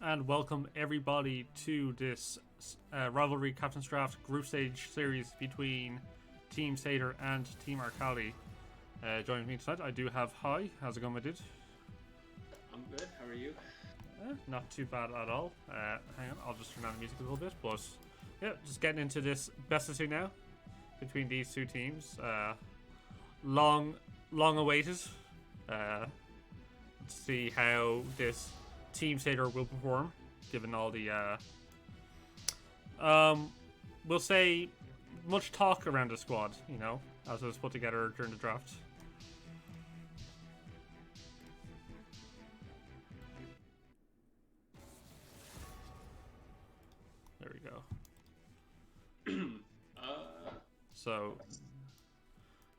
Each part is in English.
and welcome everybody to this Rivalry Captain's Draft group stage series between Team Sator and Team Arkali. Joining me tonight, I do have Hi. How's it going, my dude? I'm good. How are you? Not too bad at all. Hang on, I'll just turn down the music a little bit. But yeah, just getting into this best of two now between these two teams. Long awaited. To see how this Team Sator will perform, given all the we'll say much talk around the squad, as it was put together during the draft. There we go. So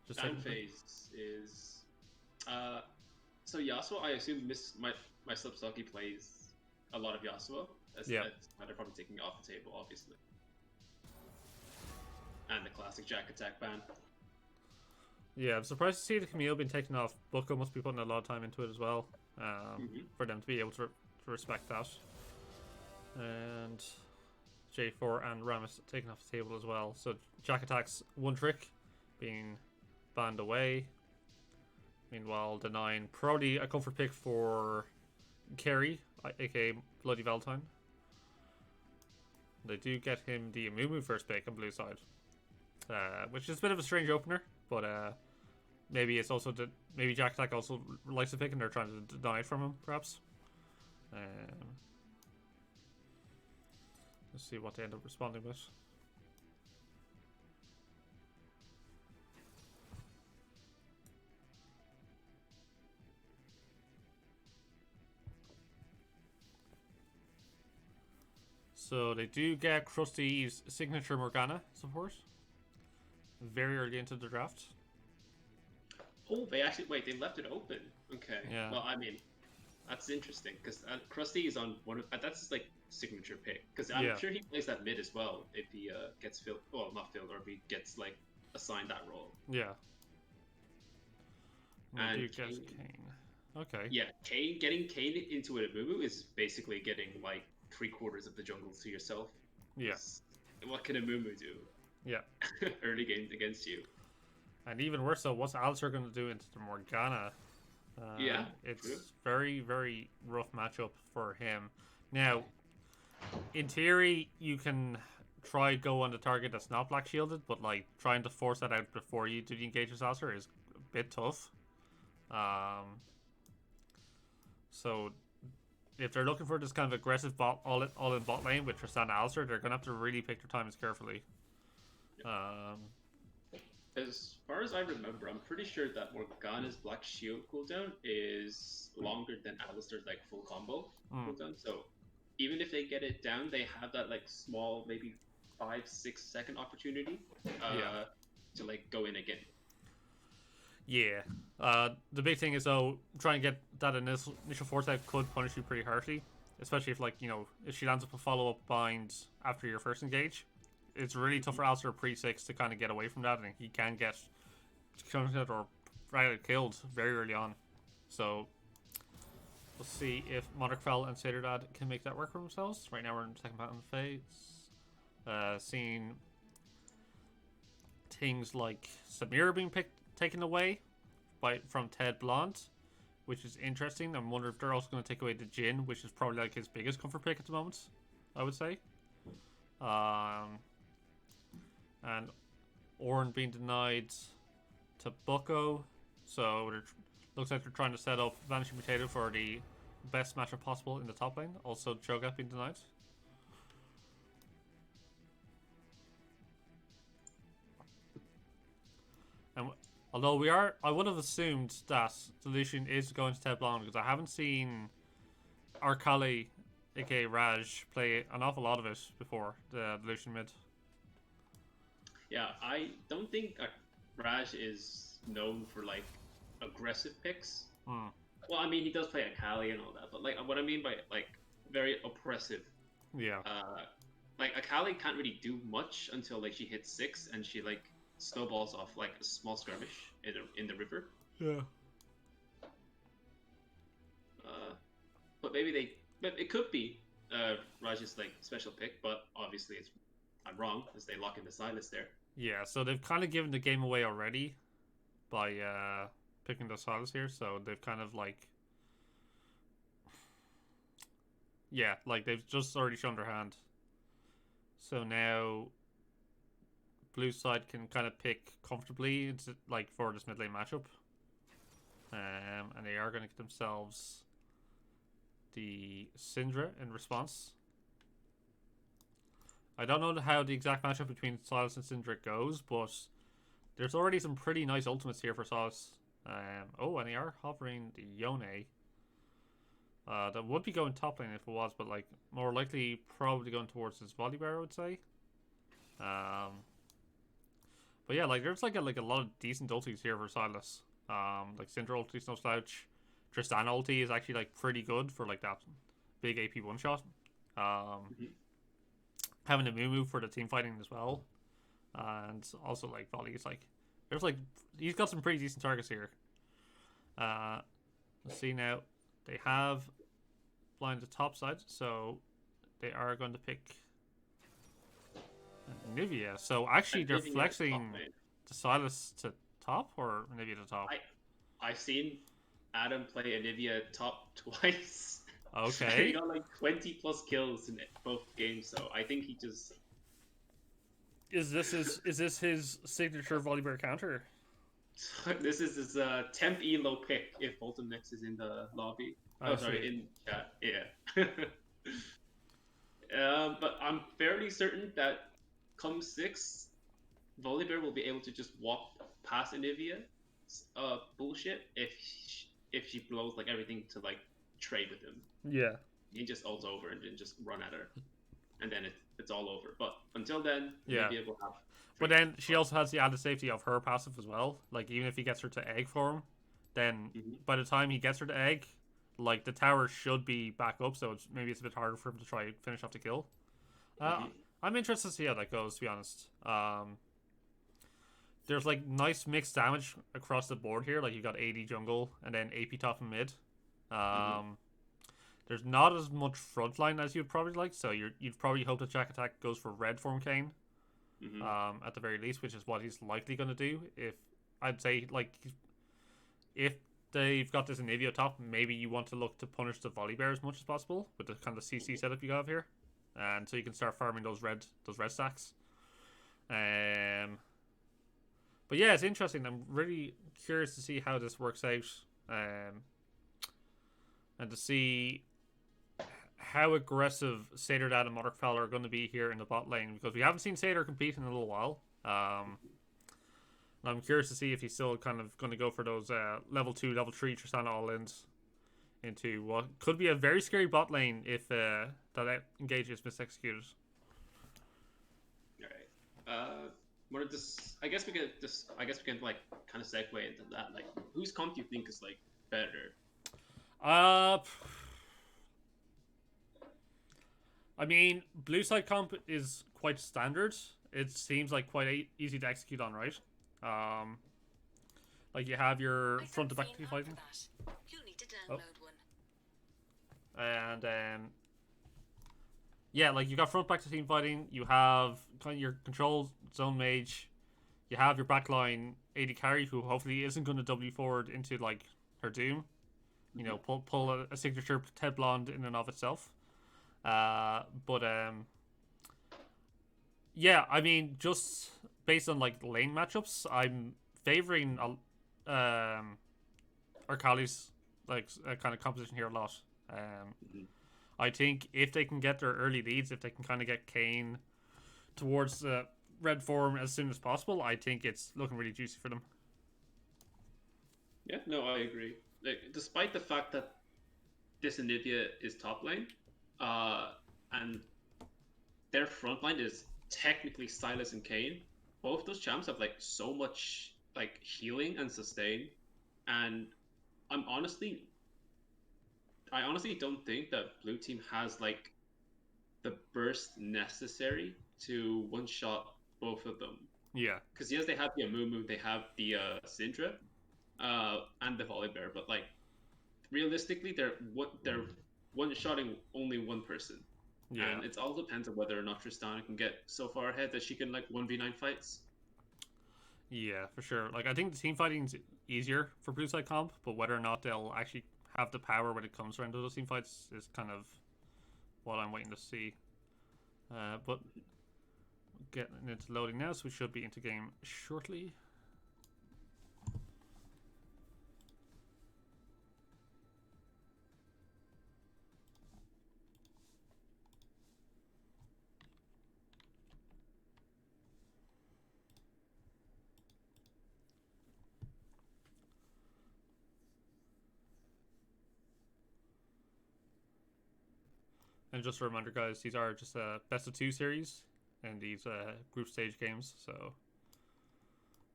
just fan phase is so Yasuo. I assume my Slipstocky plays a lot of Yasuo. They're probably taking it off the table, obviously. And the classic Jack Attack ban. Yeah, I'm surprised to see the Camille being taken off. Bucko must be putting a lot of time into it as well, for them to be able to respect that. And J4 and Rammus taken off the table as well. So Jack Attack's one trick being banned away. Meanwhile, denying probably a comfort pick for Kerry, aka Bloody Valentine. They do get him the Amumu first pick on blue side, which is a bit of a strange opener, but maybe it's also maybe Jack Attack also likes the pick and they're trying to deny it from him, perhaps. Let's see what they end up responding with. So they do get Krusty's signature Morgana support very early into the draft. Oh, they left it open. Okay. Yeah. Well, I mean, that's interesting because Krusty is on one of that's his signature pick because I'm sure he plays that mid as well if he gets filled. Well, not filled, or if he gets assigned that role. Yeah. And Kane. Okay. Yeah, getting Kane into an Amumu is basically getting 3/4 of the jungle to yourself. Yes. What can a Mumu do? Yeah. Early games against you. And even worse so, what's Alistair going to do into the Morgana? It's true. Very, very rough matchup for him. Now, in theory, you can try go on the target that's not black shielded, but trying to force that out before you do the engage with Alistair is a bit tough. So if they're looking for this kind of aggressive all-in bot lane with Tristan and Alistair, they're going to have to really pick their timings carefully. As far as I remember, I'm pretty sure that Morgana's Black Shield cooldown is longer than Alistair's full combo cooldown. So even if they get it down, they have that small, maybe 5-6 second opportunity to go in again. Yeah. The big thing is though, trying to get that initial force out could punish you pretty harshly, especially if if she lands up a follow-up bind after your first engage. It's really tough for Alistair pre-6 to kind of get away from that, and he can get counted or killed very early on. So we'll see if Monarchfell and Satordad can make that work for themselves. Right now we're in the second pattern phase. Seeing things like Samira being taken away from Ted Blonde, which is interesting. I wonder if they're also going to take away the Jin, which is probably his biggest comfort pick at the moment, I would say. And Ornn being denied to Bucko, so looks like they're trying to set up Vanishing Potato for the best matchup possible in the top lane. Also, Cho'Gath being denied. And although I would have assumed that the Lucian is going to Ted Blonde because I haven't seen Arkali, aka Raj, play an awful lot of it before the Lucian mid. Yeah, I don't think Raj is known for aggressive picks. Well, I mean, he does play Akali and all that, but what I mean by very oppressive. Yeah. Akali can't really do much until she hits 6 and she snowballs off a small skirmish in the river. Yeah. But maybe they But it could be Raj's like special pick, but obviously I'm wrong as they lock in the Silas there. Yeah, so they've kind of given the game away already by picking the Silas here. So they've kind of like, yeah, like they've just already shown their hand. So now blue side can kind of pick comfortably into, like, for this mid lane matchup. And they are going to get themselves the Syndra in response. I don't know how the exact matchup between Silas and Syndra goes, but there's already some pretty nice ultimates here for Silas. Oh, and they are hovering the Yone. That would be going top lane if it was, but like more likely probably going towards his Volibear, I would say. But yeah, like there's like a lot of decent ultis here for Silas. Like Syndra ulti's no slouch. Tristana ulti is actually like pretty good for like that big AP one shot. Having a Moo for the team fighting as well, and also like Volley is like he's got some pretty decent targets here. Let's see now. They have blind the top side, so they are going to pick Nivea. So actually, they're flexing the Silas to top or Nivea to top. I've seen Adam play Nivea top twice. Okay. He got like 20 plus kills in both games, so I think he just. Is this his signature Volibear counter? This is his temp elo pick if Bolton Next is in the lobby. Sorry, in chat. Yeah. But I'm fairly certain that come 6, Volibear will be able to just walk past Anivia bullshit if she blows like everything to like trade with him. Yeah. He just ults over and then just run at her. And then it's all over. But until then, yeah. Anivia will have. But then she also has the added safety of her passive as well. Like, even if he gets her to egg for him, then by the time he gets her to egg, like, the tower should be back up, so maybe it's a bit harder for him to try and finish off the kill. I'm interested to see how that goes, to be honest. There's, like, nice mixed damage across the board here. Like, you got AD jungle and then AP top and mid. There's not as much frontline as you'd probably like, so you'd probably hope that Jack Attack goes for red form Kane. At the very least, which is what he's likely going to do. If I'd say, like, if they've got this Anivia top, maybe you want to look to punish the Volibear as much as possible with the kind of CC setup you have here, and so you can start farming those red stacks. But yeah, it's interesting. I'm really curious to see how this works out, and to see how aggressive Sator Dad and Modderfell are going to be here in the bot lane, because we haven't seen Sator compete in a little while. And I'm curious to see if he's still kind of going to go for those level 2, level 3 Tristana all-ins into what could be a very scary bot lane if that engage is misexecuted. Alright. I guess we can like kind of segue into that. Like, whose comp do you think is like better? I mean, blue side comp is quite standard. It seems like quite easy to execute on, right? Like you have your front to back team fighting. You'll need to download one. And yeah, like you got front back to team fighting. You have kind of your control zone mage. You have your backline AD carry, who hopefully isn't going to W forward into like her doom. You know, pull a signature Ted Blonde in and of itself. Yeah, I mean, just based on like lane matchups, I'm favoring Arkali's like kind of composition here a lot. I think if they can get their early leads, if they can kind of get Kane towards the red form as soon as possible, I think it's looking really juicy for them. Yeah, no, I agree. Like, despite the fact that this Anivia is top lane, and their front line is technically Silas and Kane, both those champs have like so much like healing and sustain, and I honestly don't think that blue team has like the burst necessary to one shot both of them. Yeah, because yes, they have the Amumu, they have the Syndra, and the Volibear, but like realistically, they're one-shotting only one person. Yeah. And it all depends on whether or not Tristana can get so far ahead that she can like 1v9 fights. Yeah, for sure. Like, I think the team fighting's easier for blue side comp, but whether or not they'll actually have the power when it comes around to those team fights is kind of what I'm waiting to see. But getting into loading now, so we should be into game shortly. And just a reminder, guys, these are just a best of 2 series and these group stage games. So,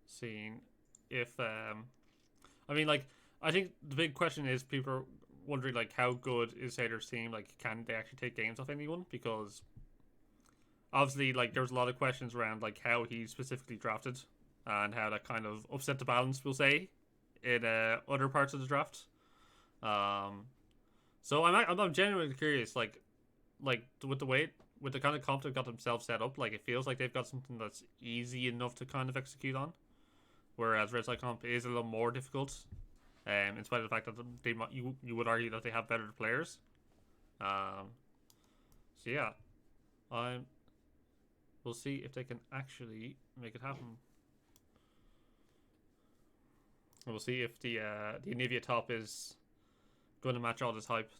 seeing if I mean, like, I think the big question is people are wondering like how good is Sator's team? Like, can they actually take games off anyone? Because obviously, like, there's a lot of questions around like how he's specifically drafted and how that kind of upset the balance, we'll say, in other parts of the draft. So I'm genuinely curious, like with the way with the kind of comp they've got themselves set up, like it feels like they've got something that's easy enough to kind of execute on, whereas red side comp is a little more difficult. In spite of the fact that you would argue that they have better players. So yeah, we'll see if they can actually make it happen. And we'll see if the Anivia top is going to match all this hype.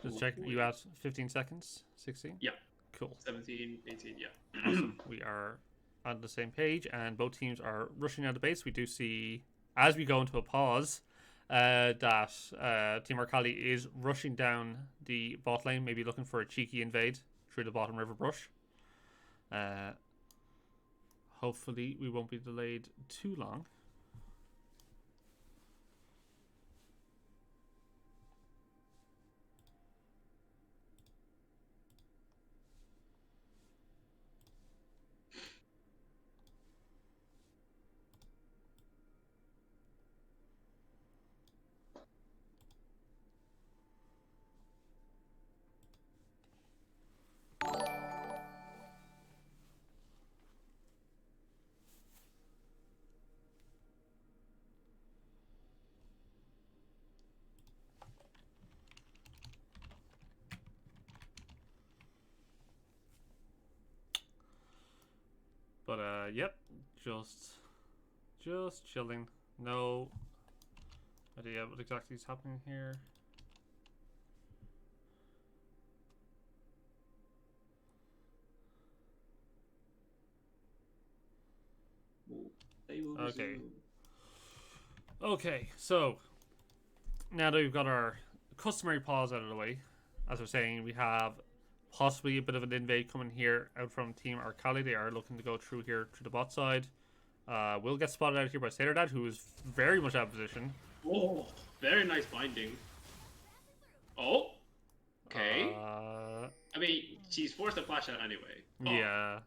Just check. You at 15 seconds? 16? Yeah. Cool. 17, 18, yeah. Awesome. We are on the same page, and both teams are rushing out of base. We do see, as we go into a pause, that Team Arkali is rushing down the bot lane, maybe looking for a cheeky invade through the bottom river brush. Hopefully, we won't be delayed too long. But yep, just chilling. No idea what exactly is happening here. Okay. Okay, so now that we've got our customary pause out of the way, as we're saying, we have possibly a bit of an invade coming here out from Team Arkali. They are looking to go through here to the bot side. Will get spotted out here by Sator Dad, who is very much out of position. Oh, very nice binding. Oh, okay. I mean, she's forced to flash out anyway. Oh. Yeah.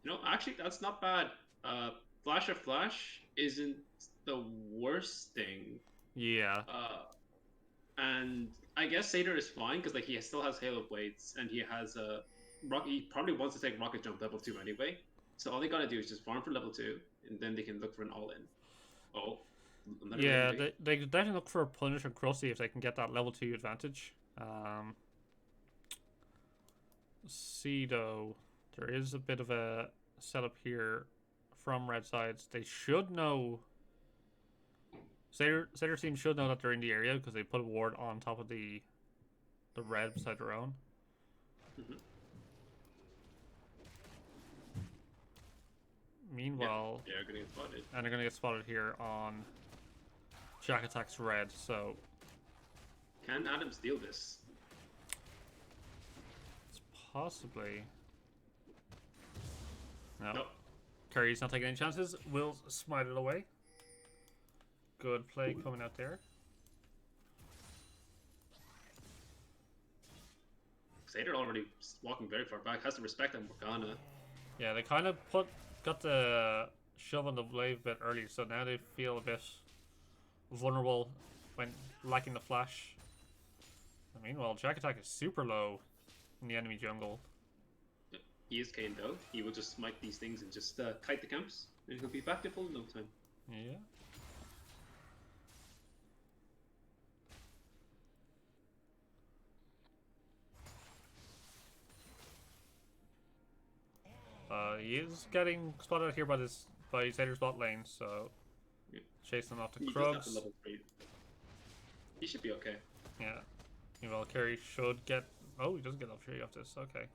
You know, actually, that's not bad. Flash of Flash isn't the worst thing. Yeah. And I guess Sator is fine because like he still has Halo Blades and he has a he probably wants to take Rocket Jump level 2 anyway. So all they gotta do is just farm for level 2 and then they can look for an all-in. Oh. Yeah, they definitely look for a Punish and Krusty if they can get that level 2 advantage. see though, there is a bit of a setup here from red sides. They should know. Sator team should know that they're in the area because they put a ward on top of the red beside their own. Mhm. Meanwhile, Yeah, they're gonna get spotted. and they're gonna get spotted here on Jack Attack's red. So Can Adam steal this? it's possibly no. Nope. Curry's not taking any chances. Will smite it away. Good play coming out there. Sator already walking very far back. Has to respect on Morgana. Yeah, they kind of got the shove on the blade a bit early, so now they feel a bit vulnerable when lacking the flash. Meanwhile, Jack Attack is super low in the enemy jungle. He is Kane though. He will just smite these things and just kite the camps, and he'll be back to full in no time. Yeah. He is getting spotted here by Sator's bot lane, so Yeah. chasing him off the He does have Krugs. the level 3. He should be okay. Yeah. Meanwhile, Kerry should get. Oh, he doesn't get level 3 off this. Okay.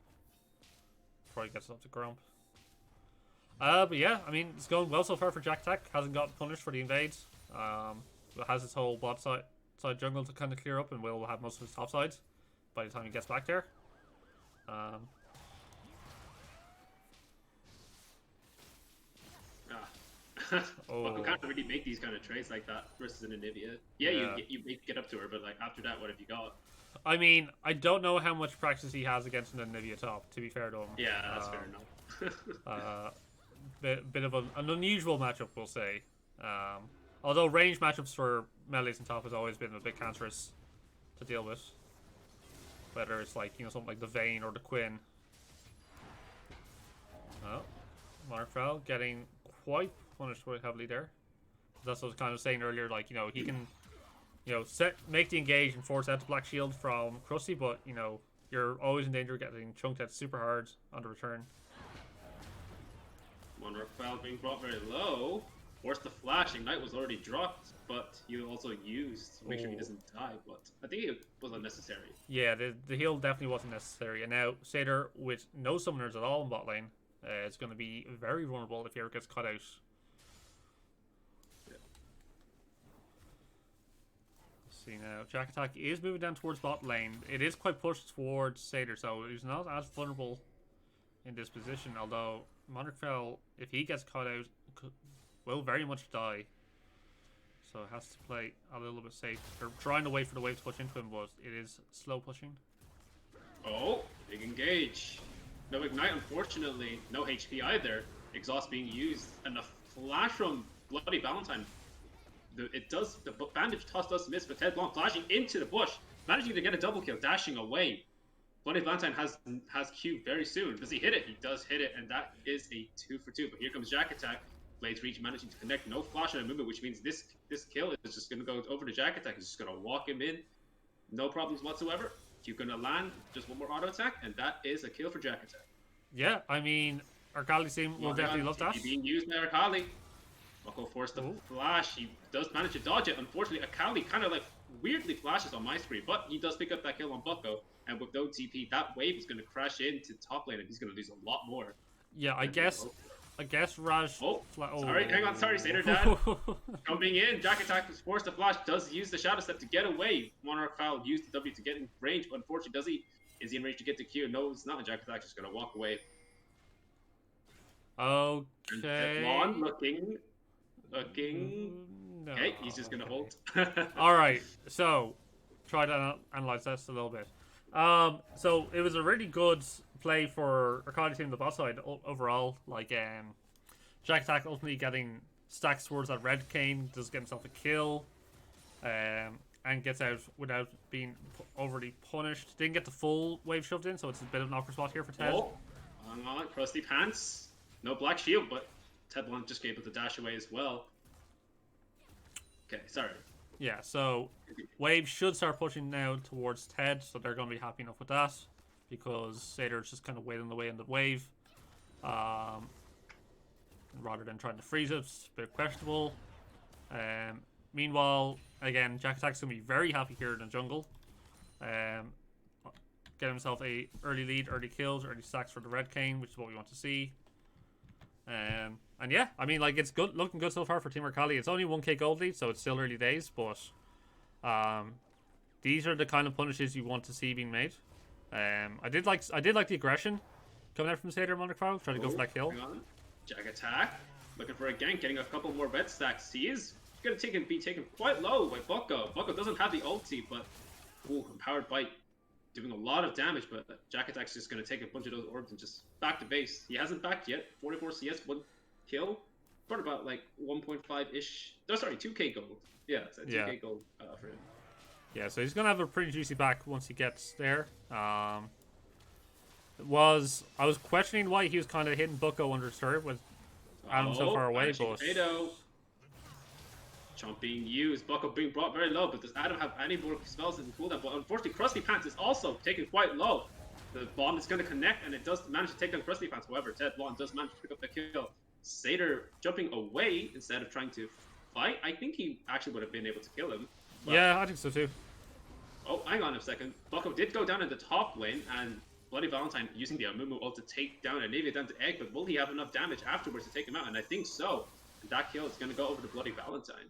Before he gets up to Grump. But yeah, I mean, it's going well so far for Jack Attack. Hasn't got punished for the invades. But has his whole bot side jungle to kind of clear up, and will have most of his top sides by the time he gets back there. Well, we can't really make these kind of trades like that versus an Anivia. Yeah, you get up to her, but like after that, what have you got? I mean, I don't know how much practice he has against an Anivia top, to be fair to him. Yeah, that's fair enough. Bit of an unusual matchup, we'll say. Although range matchups for melees and top has always been a bit cancerous to deal with. Whether it's like, something like the Vayne or the Quinn. Oh, Markfell getting quite punished quite heavily there. That's what I was kind of saying earlier, like, he can, make the engage and force out the Black Shield from Krusty, but, you're always in danger of getting chunked out super hard on the return. Monarch Fell being brought very low. Forced the flash. Ignite was already dropped, but he also used to make sure he doesn't die. But I think it was unnecessary. Yeah, the heal definitely wasn't necessary. And now Sator, with no summoners at all in bot lane, is going to be very vulnerable if he ever gets cut out. Yeah. See now, Jack Attack is moving down towards bot lane. It is quite pushed towards Sator, so he's not as vulnerable in this position. Although Monarch Fell, if he gets caught out, will very much die. So it has to play a little bit safe. They're trying to wait for the wave to push into him, but it is slow pushing. Oh, big engage. No Ignite, unfortunately. No HP either. Exhaust being used. And the flash from Bloody Valentine. The bandage toss does miss, but Ted Blanc flashing into the bush. Managing to get a double kill, dashing away. Bloody Valentine has Q very soon. Does he hit it? He does hit it, and that is a 2 for 2. But here comes Jack Attack. Blades Reach managing to connect. No flash on a movement, which means this kill is just going to go over to Jack Attack. He's just going to walk him in. No problems whatsoever. Q going to land. Just one more auto attack, and that is a kill for Jack Attack. Yeah, I mean, Arkali team will definitely love that. Being used by Arkali. Bucko forced the flash. He does manage to dodge it. Unfortunately, Arkali kind of like weirdly flashes on my screen, but he does pick up that kill on Bucko. And with no TP, that wave is going to crash into top lane, and he's going to lose a lot more. Yeah, I guess Raj. Sorry, hang on, sorry, Sator Dad. Coming in, Jack Attack was forced to flash. Does use the Shadow Step to get away. Monarch Foul used the W to get in range, but unfortunately, does he? Is he in range to get to Q? No, it's not. And Jack Attack just going to walk away. Okay. And looking. No. Okay, he's just gonna hold. All right, so try to analyze this a little bit. So it was a really good play for Arkali team on the bot side overall. Like, Jack Attack ultimately getting stacks towards that red cane, does get himself a kill, and gets out without being overly punished. Didn't get the full wave shoved in, so it's a bit of an awkward spot here for Ted. Oh, hang on, Krusty Pants. No Black Shield, but Ted Blunt just able to dash away as well. Okay, sorry. Yeah, so wave should start pushing now towards Ted, so they're going to be happy enough with that. because Sator's just kind of wailing away in the wave. Rather than trying to freeze it, it's a bit questionable. Meanwhile, again, Jack Attack's going to be very happy here in the jungle. Get himself a early lead, early kills, early stacks for the red cane, which is what we want to see. And yeah, I mean, like, it's good, looking good so far for Team Arkali. It's only 1k gold lead, so it's still early days, but these are the kind of punishes you want to see being made. I did like the aggression coming out from Sator Monarch Fowl, trying to go for that kill. Jack Attack, looking for a gank, getting a couple more red stacks. He is going to be taken quite low by Bucko. Bucko doesn't have the ulti, but Empowered Bite doing a lot of damage, but Jack Attack's just going to take a bunch of those orbs and just back to base. He hasn't backed yet. 44 CS, 1 kill, for about like 1.5-ish. No, sorry, 2k gold. Yeah, it's a 2k gold for him. Yeah, so he's going to have a pretty juicy back once he gets there. I was questioning why he was kind of hitting Bucko under his turret with Adam so far away, but... Chomp being used, Bucko being brought very low, but does Adam have any more spells in cooldown? But unfortunately, Krusty Pants is also taken quite low. The bomb is going to connect, and it does manage to take down Krusty Pants. However, Ted Blonde does manage to pick up the kill. Sator jumping away instead of trying to fight. I think he actually would have been able to kill him. Yeah, I think so too. Oh, hang on a second. Bucko did go down in the top lane, and Bloody Valentine using the Amumu ult to take down Anivia down to Egg, but will he have enough damage afterwards to take him out? And I think so. And that kill is going to go over to Bloody Valentine.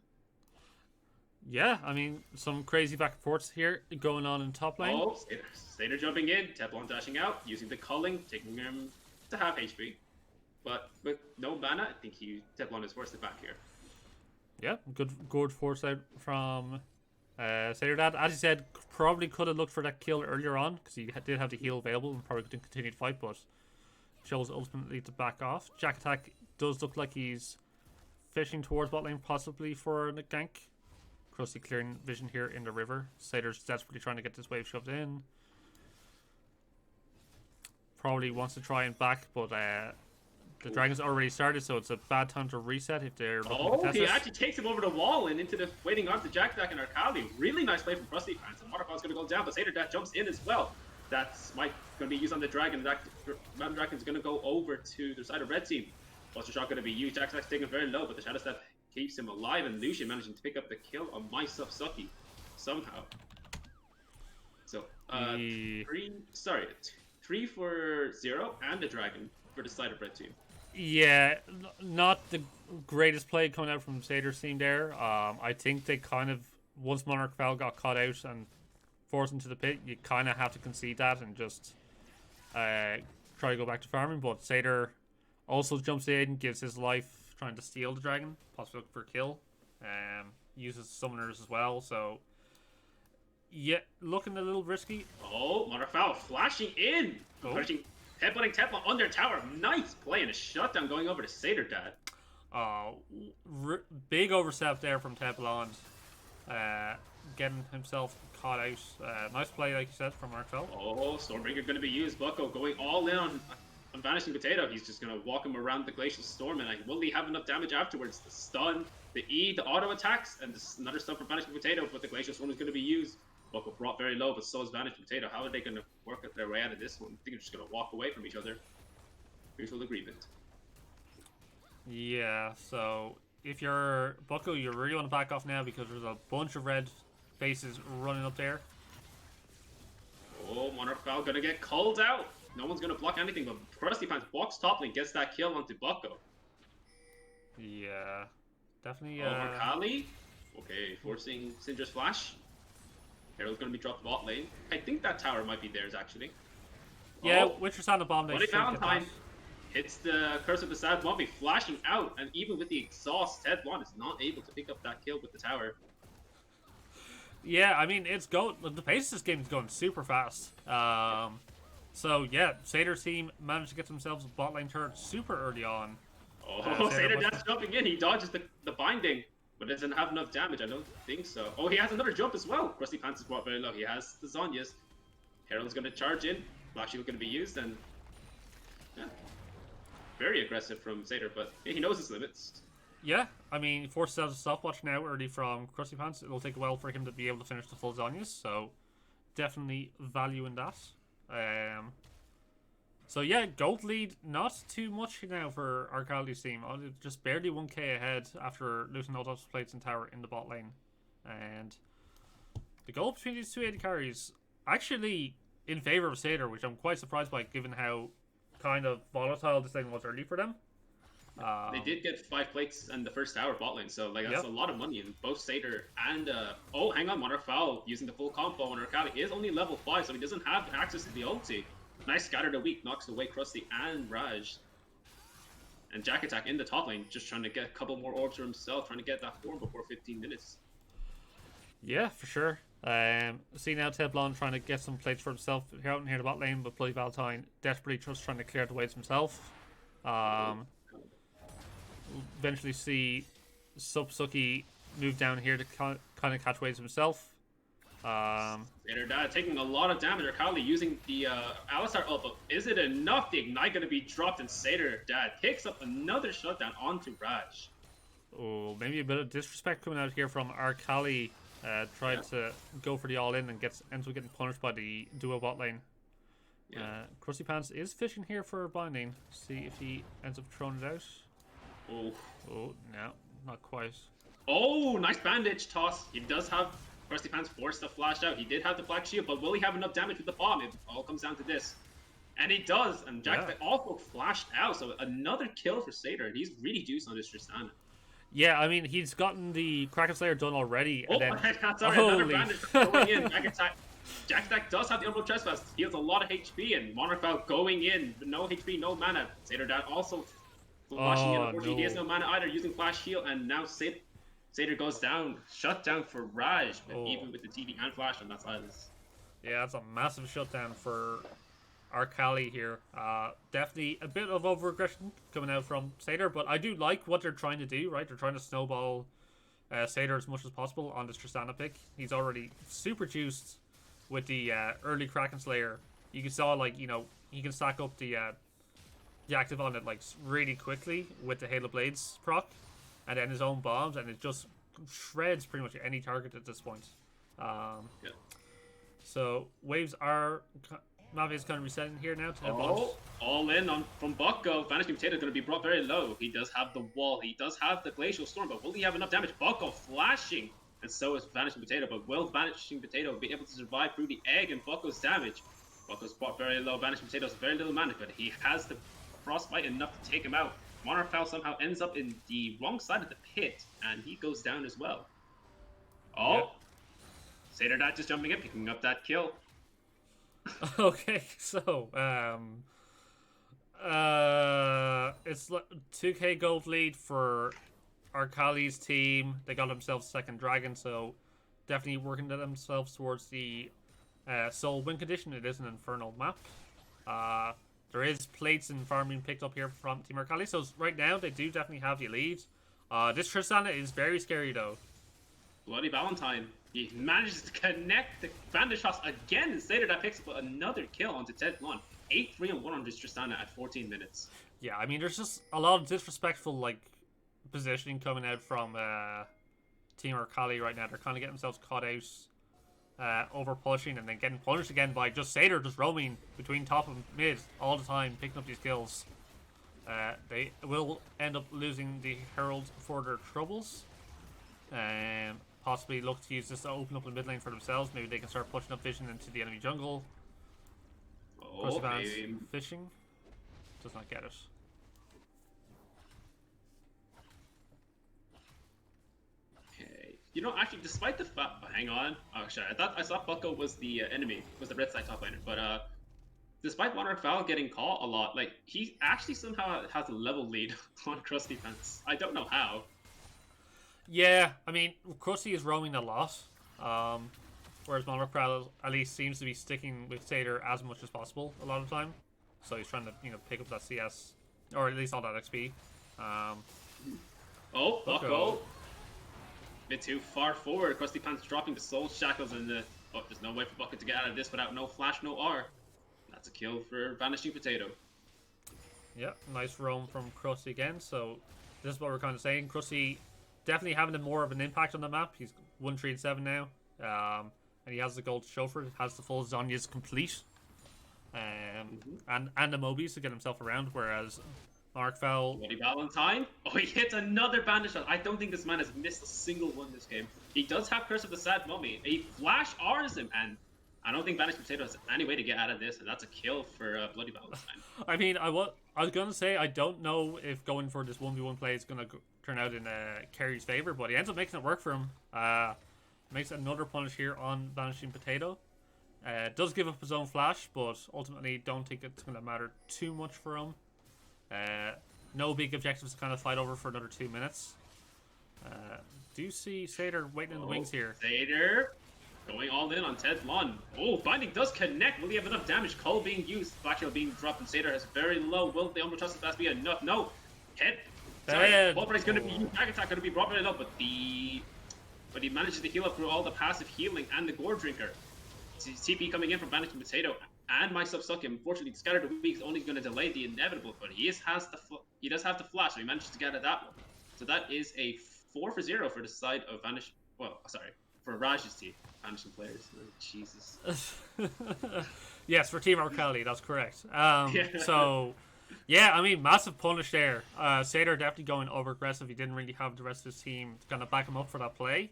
Yeah, I mean, some crazy back and forths here going on in top lane. Oh, Sator jumping in, Teblon dashing out, using the culling, taking him to half HP. But with no mana, I think Teblon is worse than back here. Yeah, good foresight from Sator Dad. As he said, probably could have looked for that kill earlier on, because he did have the heal available and probably could continue to fight, but chose ultimately to back off. Jack Attack does look like he's fishing towards bot lane, possibly for a gank. Krusty clearing vision here in the river. Sator's desperately trying to get this wave shoved in. Probably wants to try and back, but the dragon's already started, so it's a bad time to reset if they're looking to test he it. actually takes him over the wall and into the waiting on to Jack Attack and Arkali. Really nice play from Krusty Pants. And Waterfall's going to go down, but Sator Dad jumps in as well. That's going to be used on the dragon. That Mountain Dragon's going to go over to the side of red team. Buster Shot going to be used. Jack Attack's taken very low, but the Shadow Step keeps him alive, and Lucian managing to pick up the kill on My Sucky somehow. So, 3 for 0 and the dragon for the side of red team. Yeah, not the greatest play coming out from Sator's team there. I think they kind of, once Monarch Val got caught out and forced into the pit, you kind of have to concede that and just try to go back to farming. But Sator also jumps in, gives his life trying to steal the dragon, possibly looking for a kill. Uses summoners as well, so yeah, looking a little risky. Oh, Monarch Val flashing in, pushing, headbutting Teflon under tower. Nice play and a shutdown going over to Sator Dad. Big overstep there from Teflon, getting himself caught out. Nice play, like you said, from Arkali. Oh, Stormbringer going to be used. Bucko going all in on Vanishing Potato. He's just going to walk him around the Glacial Storm, and will he have enough damage afterwards? The stun, the E, the auto attacks, and another stun from Vanishing Potato, but the Glacial Storm is going to be used. Bucko brought very low, but so is Vanishing Potato. How are they going to work their way out of this one? I think they're just going to walk away from each other. Mutual agreement. Yeah, so if you're Bucko, you really want to back off now because there's a bunch of red faces running up there. Oh, Monarch Val going to get called out. No one's going to block anything, but Krusty Pants walks top lane, gets that kill onto Bucko. Yeah, definitely. Arkali. Okay, forcing Syndra's flash. Herald's going to be dropped bot lane. I think that tower might be theirs, actually. Yeah, Witcher's on the bomb. Bloody Valentine hits the Curse of the Sad Zombie, flashing out, and even with the exhaust, Ted Blonde is not able to pick up that kill with the tower. Yeah, I mean, the pace of this game is going super fast. So yeah, Sator's team managed to get themselves a bot lane turret super early on. Oh, Sator Dad's jumping in. He dodges the binding, but doesn't have enough damage. I don't think so. Oh, he has another jump as well. Krusty Pants is brought very low. He has the Zonyas. Herald's going to charge in. Black Shield going to be used, and yeah, very aggressive from Sator, but he knows his limits. Yeah, I mean, he forces out a stopwatch now early from Krusty Pants. It'll take a while for him to be able to finish the full Zonyas, so definitely value in that. So yeah, gold lead, not too much now for Arkali's team. Just barely 1k ahead after losing all those plates and tower in the bot lane. And the goal between these two AD carries actually in favor of Sator, which I'm quite surprised by given how kind of volatile this thing was early for them. They did get 5 plates in the first tower bot lane, so like that's a lot of money in both Sator and oh, hang on, Monarch Foul using the full combo on Arkali is only level 5, so he doesn't have access to the ulti. Nice Scatter the Weak knocks away Krusty and Raj. And Jack Attack in the top lane, just trying to get a couple more orbs for himself, trying to get that form before 15 minutes. Yeah, for sure. See now Teblon trying to get some plates for himself out in here the bot lane, but Bloody Valentine desperately just trying to clear the waves himself. Eventually see Suki move down here to kind of catch waves himself. Sator Dad taking a lot of damage. Arkali using the Alistar ult, but is it enough? The Ignite going to be dropped, and Sator Dad picks up another shutdown onto Raj. Oh, maybe a bit of disrespect coming out here from Arkali. Tried to go for the all-in and ends up getting punished by the duo bot lane. Krusty Pants is fishing here for binding. See if he ends up throwing it out. Oh, no, not quite. Oh, nice bandage toss. He does have Krusty Pants forced to flash out. He did have the Black Shield, but will he have enough damage with the bomb? It all comes down to this. And he does, and Jack also flashed out, so another kill for Sator, and he's really juiced on this Tristana. Yeah, I mean, he's gotten the Kraken Slayer done already. Oh, and then, sorry, another bandage going in. Jack Attack does have the Umbral Trespass, heals a lot of HP, and Monarch Foul going in, no HP, no mana. Sator Dad also flashing in, unfortunately, he has no mana either, using Flash Heal, and now Sator goes down, shutdown for Raj, but even with the TV and Flash on that side. Yeah, that's a massive shutdown for Arkali here. Definitely a bit of over-aggression coming out from Sator, but I do like what they're trying to do, right? They're trying to snowball Sator as much as possible on this Tristana pick. He's already super juiced with the early Kraken Slayer. You can saw, like, you know, he can stack up the active on it, like, really quickly with the Halo Blades proc, and then his own bombs, and it just shreds pretty much any target at this point. So, waves are... Navi is kind of resetting here now to all in on from Bucko. Vanishing Potato is going to be brought very low. He does have the wall. He does have the Glacial Storm, but will he have enough damage? Bucko flashing, and so is Vanishing Potato. But will Vanishing Potato be able to survive through the egg and Bucko's damage? Bucko's brought very low. Vanishing Potato has very little mana, but he has the Frostbite enough to take him out. Monarch Fowl somehow ends up in the wrong side of the pit, and he goes down as well. Sator Dad just jumping in, picking up that kill. Okay, so it's 2k gold lead for Arkali's team. They got themselves second dragon, so definitely working themselves towards the soul win condition. It is an infernal map. There is plates and farm being picked up here from Team Arkali, so right now they do definitely have the lead. This Tristana is very scary though. Bloody Valentine. He manages to connect the bandage shots again, and Sator that picks up another kill onto Ted1. 8-3-1 on this Tristana at 14 minutes. Yeah, I mean, there's just a lot of disrespectful, like, positioning coming out from Team Arkali right now. They're kind of getting themselves caught out, over pushing, and then getting punished again by just Sator just roaming between top and mid all the time, picking up these kills. They will end up losing the Herald for their troubles. Possibly look to use this to open up the mid lane for themselves. Maybe they can start pushing up vision into the enemy jungle. Fishing. Does not get it. Okay. You know, actually, despite the fact... hang on. Oh, sorry. I thought Bucko was the enemy. Was the red side top laner. But, despite Monarch Fowl getting caught a lot, like, he actually somehow has a level lead on Krusty Pants. I don't know how. Yeah, I mean, Krusty is roaming a lot, whereas Monarch Fowl at least seems to be sticking with Sator as much as possible a lot of the time. So he's trying to, you know, pick up that CS, or at least all that XP. Bucko. Bit too far forward. Krusty Pants dropping the Soul Shackles, and there's no way for Bucko to get out of this without no flash, no R. That's a kill for Vanishing Potato. Yeah, nice roam from Krusty again. So this is what we're kind of saying. Krusty definitely having more of an impact on the map. He's 1-3-7 now, and he has the gold to show for it. Has the full Zhonya's complete. and the Mobies to get himself around, whereas Mark fell. Bloody Valentine. Oh, he hits another bandage shot. I don't think this man has missed a single one this game. He does have Curse of the Sad Mummy. He flash R's him, and I don't think Banished Potato has any way to get out of this, and that's a kill for Bloody Valentine. I mean, I was gonna say I don't know if going for this 1v1 play is gonna turn out in Kerry's favor, but he ends up making it work for him. Makes another punish here on Vanishing Potato. Does give up his own flash, but ultimately don't think it's gonna matter too much for him. No big objectives to kind of fight over for another 2 minutes. Do you see Sator waiting in the wings here? Sator going all in on Teflon. Oh, Binding does connect. Will he have enough damage? Cull being used, Black Shield being dropped, and Sator has very low. Will the Umbral Trust Blast be enough? No. Hit. Sorry, Bolt Break's going to be used. Back attack going to be brought right up, but he manages to heal up through all the passive healing and the Gore Drinker. TP coming in from Banished Potato and my Sub-Sucky. Unfortunately, Scatter the Weak is only going to delay the inevitable, but he does have the flash, so he manages to get at that one. So that is a 4-0 for the side of Vanish. Well, sorry, for Raj's team. Vanishing players. Oh, Jesus. Yes, for Team Arkali, that's correct. So, yeah, I mean, massive punish there. Sator definitely going over aggressive. He didn't really have the rest of his team to kind of back him up for that play.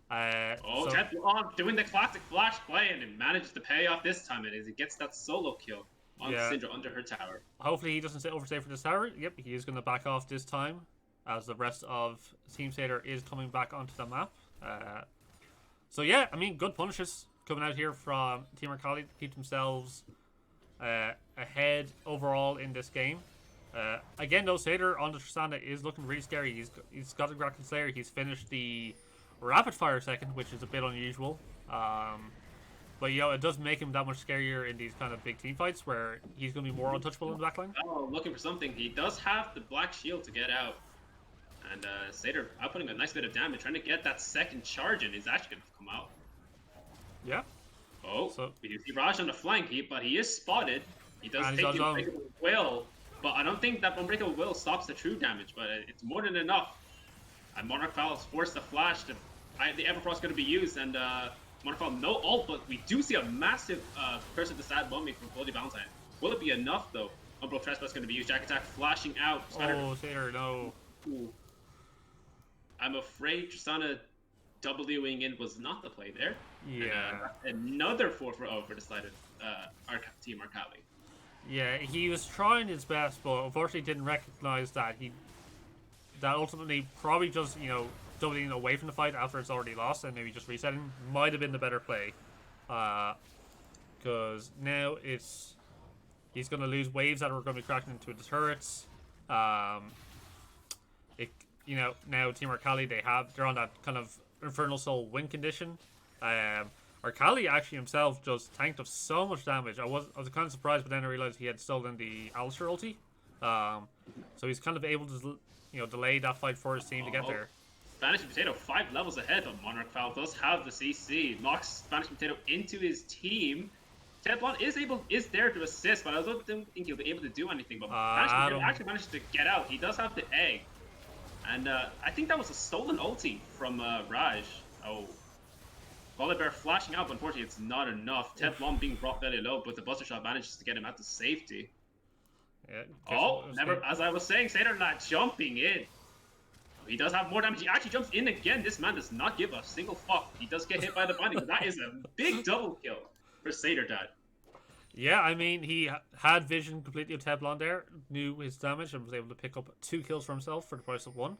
Teflon doing the classic flash play, and it manages to pay off this time. He gets that solo kill on Syndra under her tower. Hopefully he doesn't overstay for this tower. Yep, he is going to back off this time, as the rest of Team Sator is coming back onto the map. So yeah, I mean, good punishes coming out here from Team Arkali to keep themselves ahead overall in this game. Again, though, Sator on the Tristana is looking really scary. He's got the Kraken Slayer. He's finished the rapid fire second, which is a bit unusual. But you know, it does make him that much scarier in these kind of big team fights where he's going to be more untouchable in the backline. Oh, looking for something. He does have the Black Shield to get out. And Sator outputting a nice bit of damage, trying to get that second charge in. Is actually going to come out. Yeah. Oh, so we do see Raj on the flank, but he is spotted. He does take the Unbreakable Will, but I don't think that Unbreakable Will stops the true damage, but it's more than enough. And Monarch Fowl has forced the flash. The Everfrost going to be used, and Monarch Fowl no ult, but we do see a massive Curse of the Sad Mummy from Bloody Valentine. Will it be enough, though? Umbral Trespass going to be used. Jack Attack flashing out. Sator, no. Ooh. I'm afraid Tristana Wing in was not the play there. Yeah. And, another 4-0 for the side of Team Arkali. Yeah, he was trying his best, but unfortunately didn't recognize that that ultimately probably just, you know, doubling away from the fight after it's already lost and maybe just resetting might have been the better play. Because now he's going to lose waves that are going to be cracking into the turrets. You know, now Team Arkali, they're on that kind of Infernal Soul win condition. Arkali actually himself just tanked up so much damage. I was kind of surprised, but then I realized he had stolen the Alistar ulti. So he's kind of able to, you know, delay that fight for his team to get there. Vanishing Potato 5 levels ahead, but Monarch Fowl does have the CC. Knocks Vanishing Potato into his team. Teflon is there to assist, but I don't think he'll be able to do anything. But Vanishing Potato actually managed to get out. He does have the egg. And I think that was a stolen ulti from Raj. Oh. Volibear flashing out, but unfortunately it's not enough. Teflon being brought very low, but the Buster Shot manages to get him out to safety. Yeah, as I was saying, Sator not jumping in. He does have more damage. He actually jumps in again. This man does not give a single fuck. He does get hit by the binding, but that is a big double kill for Sator Dad. Yeah, I mean, he had vision completely of Teflon there, knew his damage, and was able to pick up 2 kills for himself for the price of 1.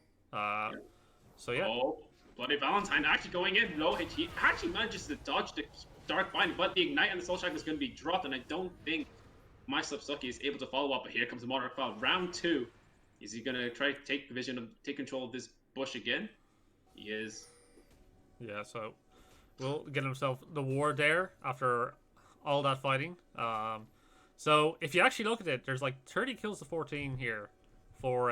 So yeah. Oh, Bloody Valentine actually going in low. He actually manages to dodge the Dark Bind, but the Ignite and the Soul Shackle is going to be dropped, and I don't think my Sub-Sucky is able to follow up. But here comes the Monarch Fowl. Round 2. Is he going to try to take control of this bush again? He is. Yeah, so we'll get himself the ward there after all that fighting. So if you actually look at it, there's like 30 kills to 14 here for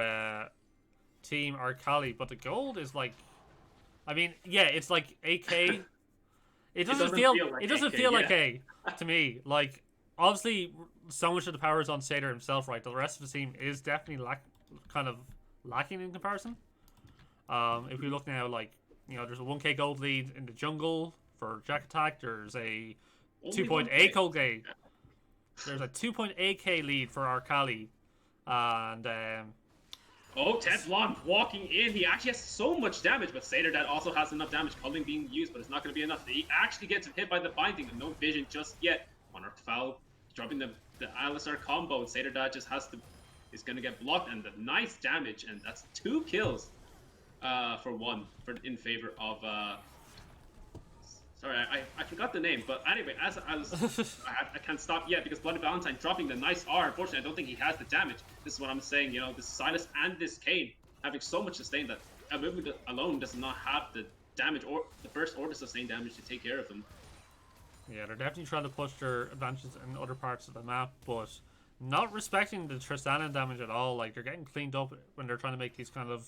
Team Arkali, but the gold is like, I mean, yeah, it's like 8k. It doesn't feel like A to me. Like, obviously, so much of the power is on Sator himself, right? The rest of the team is definitely kind of lacking in comparison. If we look now, like, you know, there's a 1k gold lead in the jungle for Jack Attack. There's a 2.8 gold lead. there's a 2.8k lead for Arkali, and Oh, Ted Blonde walking in. He actually has so much damage, but Sator that also has enough damage. Culling being used, but it's not going to be enough. He actually gets hit by the binding, and no vision just yet. Monarch Foul dropping the Alistar combo. Sator that just has to is going to get blocked, and the nice damage, and that's 2 kills in favor of. Sorry, I forgot the name, but anyway, as I was, I can't stop yet because Bloody Valentine dropping the nice R. Unfortunately, I don't think he has the damage. This is what I'm saying, you know, this Silas and this Kane having so much sustain that a movement alone does not have the damage or the burst or the sustain damage to take care of them. Yeah, they're definitely trying to push their advantages in other parts of the map, but not respecting the Tristana damage at all. Like, they're getting cleaned up when they're trying to make these kind of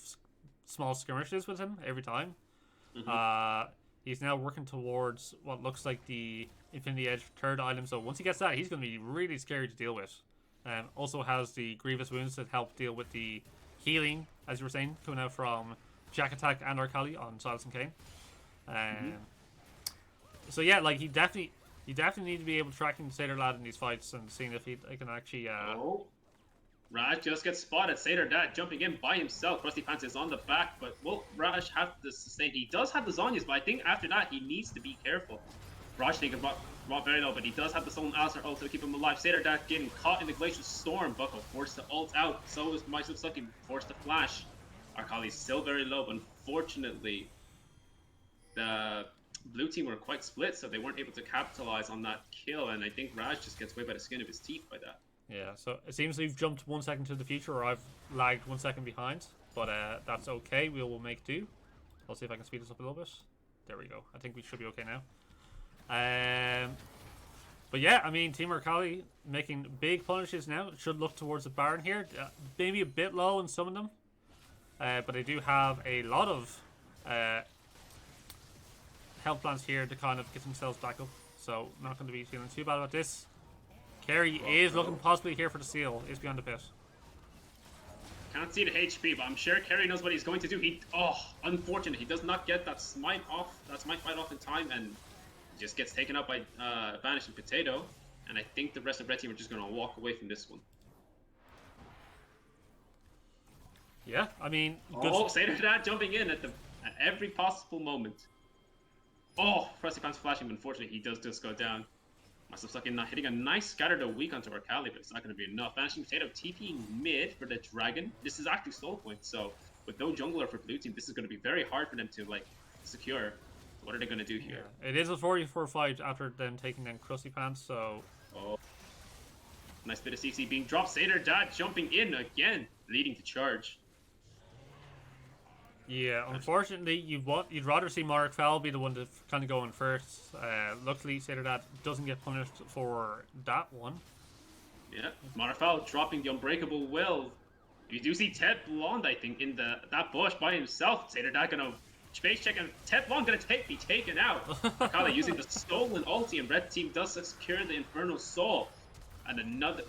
small skirmishes with him every time. He's now working towards what looks like the Infinity Edge third item, so once he gets that, he's going to be really scary to deal with. Also has the Grievous Wounds that help deal with the healing, as you were saying, coming out from Jack Attack and Arkali on Silas and Kane. So yeah, like he definitely need to be able to track the Sator lad in these fights and seeing if he can actually. Raj just gets spotted. Sator Dad jumping in by himself. Rusty Pants is on the back, but will Raj have the sustain? He does have the Zonyas, but I think after that he needs to be careful. Raj taking brought very low, but he does have the Stolen Alistar ult to keep him alive. Sator Dad getting caught in the Glacial Storm. Bucko forced to ult out. So is Myself forced to flash. Arkali's still very low, but unfortunately, the blue team were quite split, so they weren't able to capitalize on that kill, and I think Raj just gets away by the skin of his teeth by that. Yeah, so it seems we've jumped 1 second to the future, or I've lagged 1 second behind, but that's okay. We will make do. I'll see if I can speed this up a little bit. There we go. I think we should be okay now. But yeah, I mean, Team Arkali making big punishes now. Should look towards the Baron here. Maybe a bit low in some of them, but they do have a lot of health plans here to kind of get themselves back up. So not going to be feeling too bad about this. Kerry is looking possibly here for the seal. Is beyond the pit. Can't see the HP, but I'm sure Kerry knows what he's going to do. Unfortunate. He does not get that smite off. That smite fight off in time, and he just gets taken out by Vanishing Potato. And I think the rest of Red Team are just going to walk away from this one. Yeah, I mean, Sator Dad jumping in at every possible moment. Frosty Pants flashing, but unfortunately he does just go down. Myself not hitting a nice Scatter the Weak onto Arkali, but it's not going to be enough. Vanishing Potato TP mid for the Dragon. This is actually slow point, so with no jungler for blue team, this is going to be very hard for them to secure. What are they going to do here? Yeah. It is a 4v4 fight after them taking down Krusty Pants, so... Nice bit of CC being dropped. Sator Dad jumping in again, leading to charge. Yeah, unfortunately, you'd rather see Mark Fowl be the one to kind of go in first. Luckily, Sator Dad doesn't get punished for that one. Yeah, Mark Fowl dropping the Unbreakable Will. You do see Ted Blonde, I think, in that bush by himself. Sator Dad gonna space check, and Ted Blonde gonna be taken out. Arkali using the stolen ulti, and Red Team does secure the Infernal Soul. And another...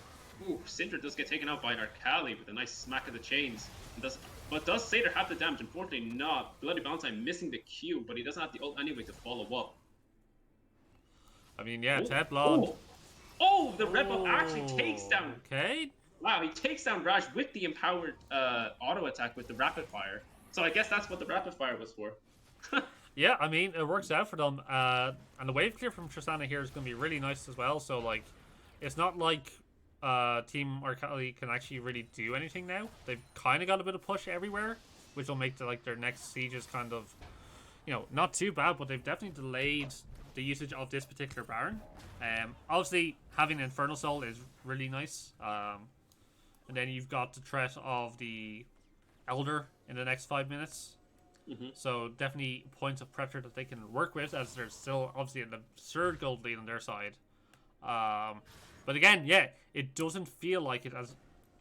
Syndra does get taken out by Arkali with a nice smack of the chains. But does Sator have the damage? Unfortunately not. Bloody Valentine missing the Q, but he doesn't have the ult anyway to follow up. I mean, yeah, Ted Blonde. The Red Buff actually takes down... Okay. Wow, he takes down Raj with the empowered auto attack with the Rapid Fire. So I guess that's what the Rapid Fire was for. Yeah, I mean, it works out for them. And the wave clear from Tristana here is going to be really nice as well. So, like, it's not like... Team Arkali can actually really do anything now. They've kind of got a bit of push everywhere, which will make their next sieges kind of, not too bad, but they've definitely delayed the usage of this particular Baron. Obviously, having Infernal Soul is really nice. And then you've got the threat of the Elder in the next 5 minutes. So definitely points of pressure that they can work with, as there's still obviously an absurd gold lead on their side. But again, yeah, it doesn't feel like it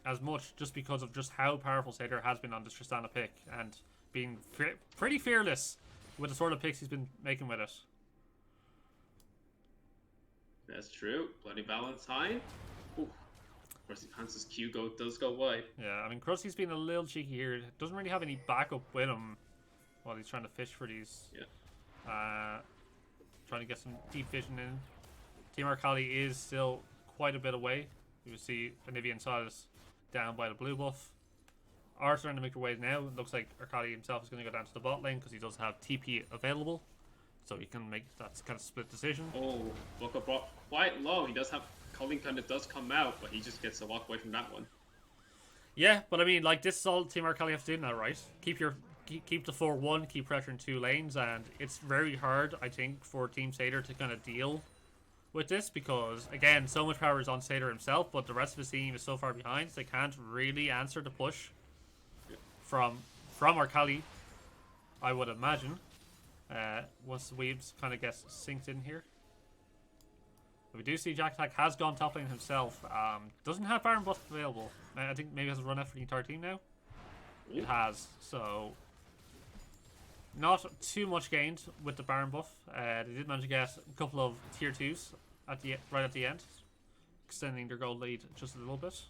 as much just because of just how powerful Sator has been on this Tristana pick and being pretty fearless with the sort of picks he's been making with it. That's true. Bloody Valentine. Krusty Pants' Q does go wide. Yeah, I mean, Krusty's been a little cheeky here. Doesn't really have any backup with him while he's trying to fish for these. Yeah. Trying to get some deep vision in. Team Arkali is still quite a bit away. You can see Anivia and Silas down by the blue buff. Are starting to make their way now. It looks like Arkali himself is going to go down to the bot lane because he does have TP available. So he can make that kind of split decision. Oh, Boca brought quite low. He does have... Culling kind of does come out, but he just gets to walk away from that one. Yeah, but I mean, like, this is all Team Arkali have to do now, right? Keep the 4-1, keep pressure in 2 lanes, and it's very hard, I think, for Team Sator to kind of deal with this because, again, so much power is on Sator himself, but the rest of his team is so far behind, so they can't really answer the push from Arkali, I would imagine, once the waves kind of gets synced in here. But we do see Jack Attack has gone top lane himself. Doesn't have Baron buff available. I think maybe has a run out for the entire team now. It has, so not too much gained with the Baron buff. They did manage to get a couple of tier 2s right at the end, extending their gold lead just a little bit.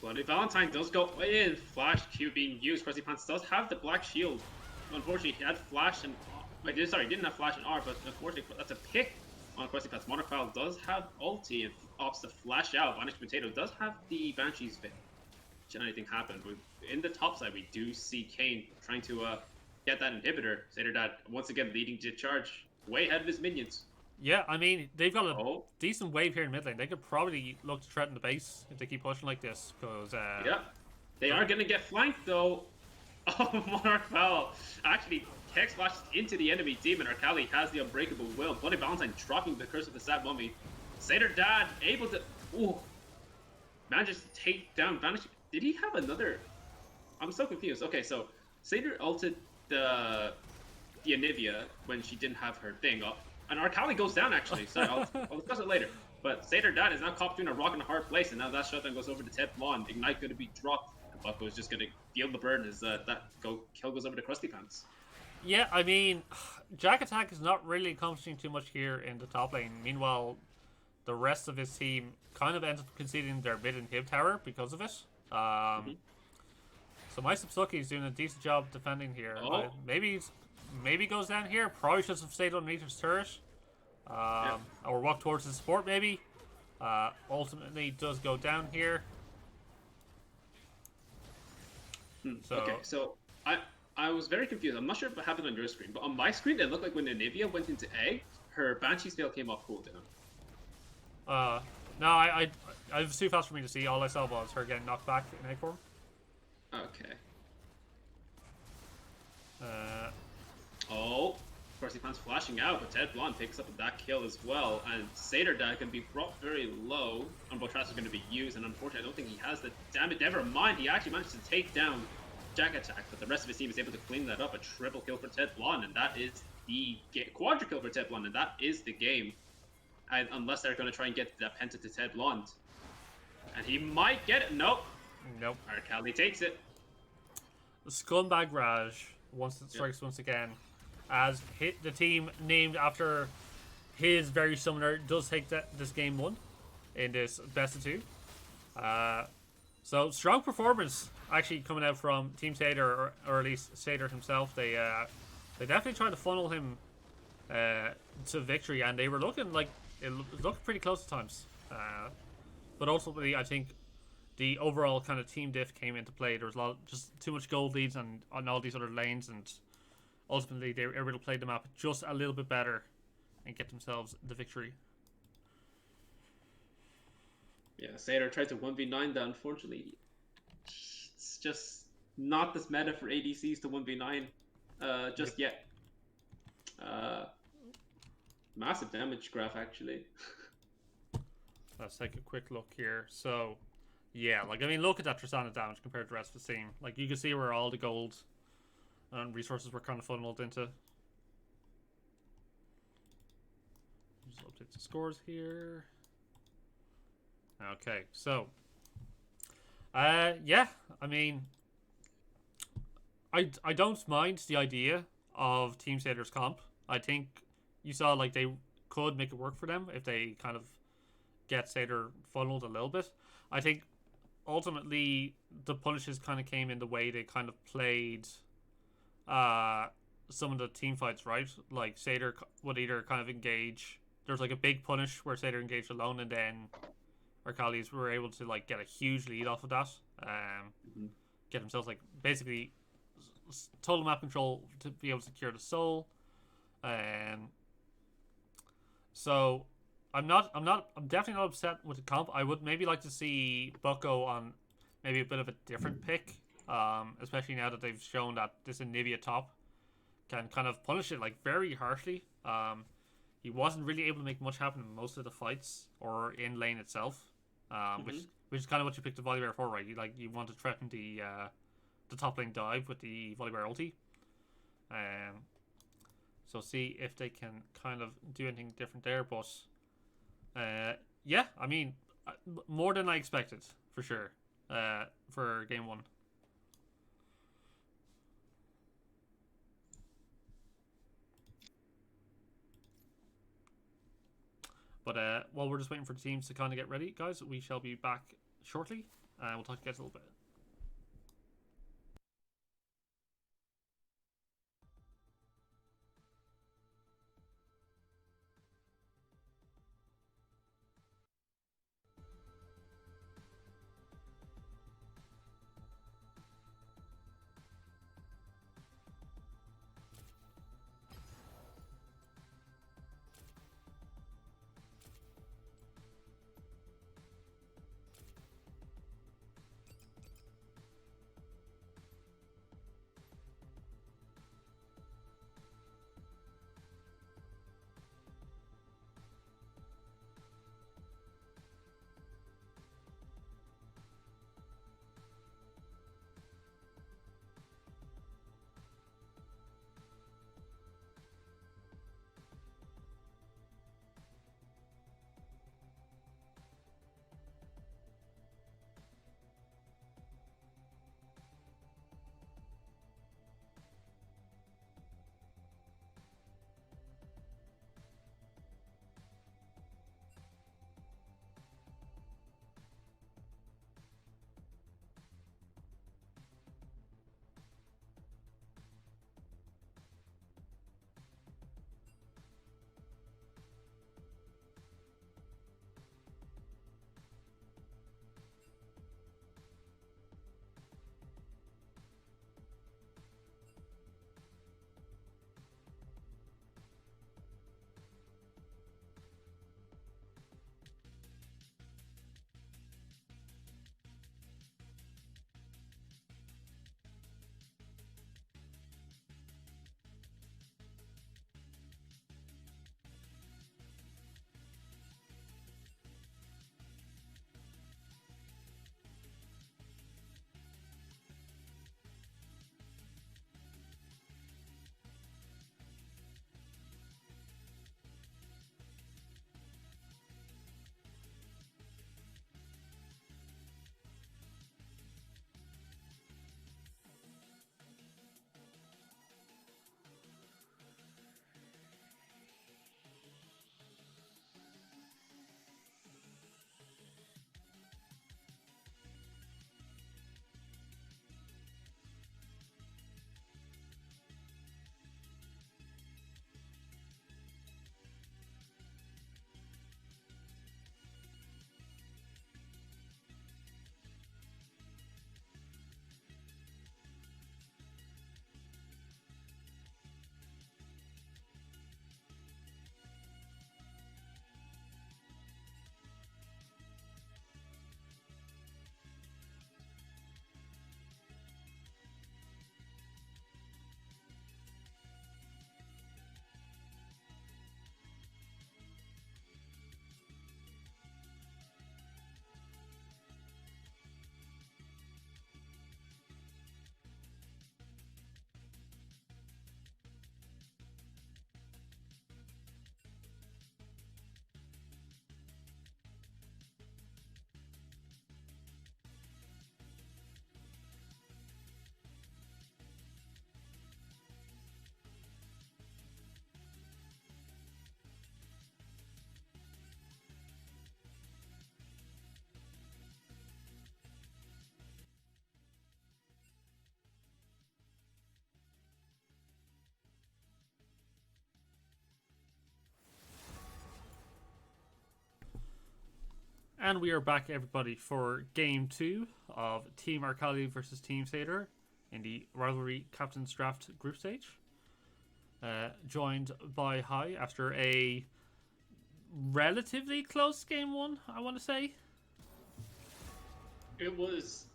Bloody Valentine does go in. Flash Q being used. Crusty Pants does have the black shield. Unfortunately, he had Flash and... Sorry, he didn't have Flash and R, but unfortunately, that's a pick on Crusty Pants. Monophile does have ulti and opts to flash out. Vanished Potato does have the Banshee's Fit. Should anything happen. But in the top side, we do see Kane trying to get that inhibitor. Sator Dad, once again, leading to charge way ahead of his minions. Yeah, I mean, they've got a decent wave here in mid lane. They could probably look to threaten the base if they keep pushing like this. Because yeah, they are going to get flanked, though. Oh, Monarch Foul actually text flashes into the enemy team, and Arkali has the unbreakable will. Bloody Valentine dropping the Curse of the Sad Mummy. Sator Dad able to... Ooh. Manages to take down Vanish... Did he have another... I'm so confused. Okay, so Sator ulted the Anivia when she didn't have her thing up. And Arkali goes down, actually. Sorry, I'll discuss it later. But Sator Dad is now caught between a rock and a hard place, and now that shutdown goes over to Ted Blonde. Ignite going to be dropped. And Bucko is just going to feel the burn as kill goes over to Crusty Pants. Yeah, I mean, Jack Attack is not really accomplishing too much here in the top lane. Meanwhile, the rest of his team kind of ends up conceding their mid and inhib tower because of it. So my Subsuki is doing a decent job defending here. Maybe goes down here. Probably should have stayed underneath his turret. Or walk towards the support maybe. Ultimately does go down here. Okay, so I was very confused. I'm not sure what happened on your screen, but on my screen it looked like when Anivia went into egg, her Banshee's Veil came off cooldown. No, I it was too fast for me to see. All I saw was her getting knocked back in egg form. Okay. Crusty Pants flashing out, but Ted Blonde picks up that kill as well, and Sator Dad can be brought very low, and Botras is going to be used, and unfortunately I don't think he has the damage. Never mind, he actually managed to take down Jack Attack, but the rest of his team is able to clean that up. A triple kill for Ted Blonde, and that is the quadra kill for Ted Blonde, and that is the game. And unless they're going to try and get that penta to Ted Blonde. And he might get it. Nope. Arkali takes it. The Scumbag Raj, once it strikes once again, as hit the team named after his very summoner, does take this game 1 in this best of 2. So strong performance actually coming out from Team Sator, or at least Sator himself. They definitely tried to funnel him to victory, and they were looking like it looked pretty close at times. But ultimately, I think the overall kind of team diff came into play. There was just too much gold leads on all these other lanes, and ultimately they were able to play the map just a little bit better and get themselves the victory. Yeah, Sator tried to 1v9 that. Unfortunately, it's just not this meta for ADCs to 1v9 just yet. Massive damage graph, actually. Let's take a quick look here. So, yeah, like, I mean, look at that Tristana damage compared to the rest of the team. Like, you can see where all the gold and resources were kind of funneled into. Just update the scores here. Okay, so yeah, I mean, I don't mind the idea of Team Sator's comp. I think you saw like they could make it work for them if they kind of get Sator funneled a little bit. I think ultimately the punishes kind of came in the way they kind of played some of the team fights, right? Like Sator would either kind of engage. There's like a big punish where Sator engaged alone, and then Arkali's were able to like get a huge lead off of that. Get themselves like basically total map control to be able to secure the soul. So I'm definitely not upset with the comp. I would maybe like to see Bucko on maybe a bit of a different pick, especially now that they've shown that this Anivia top can kind of punish it like very harshly. He wasn't really able to make much happen in most of the fights or in lane itself, which is kind of what you picked the Volibear for, right? You want to threaten the top lane dive with the Volibear ulti. So see if they can kind of do anything different there. But yeah, I mean, more than I expected for sure for game one. But while we're just waiting for the teams to kind of get ready, guys, we shall be back shortly. We'll talk to you guys a little bit. And we are back, everybody, for Game 2 of Team Arkali versus Team Sator in the Rivalry Captain's Draft group stage. Joined by Hai after a relatively close Game 1, I want to say. It was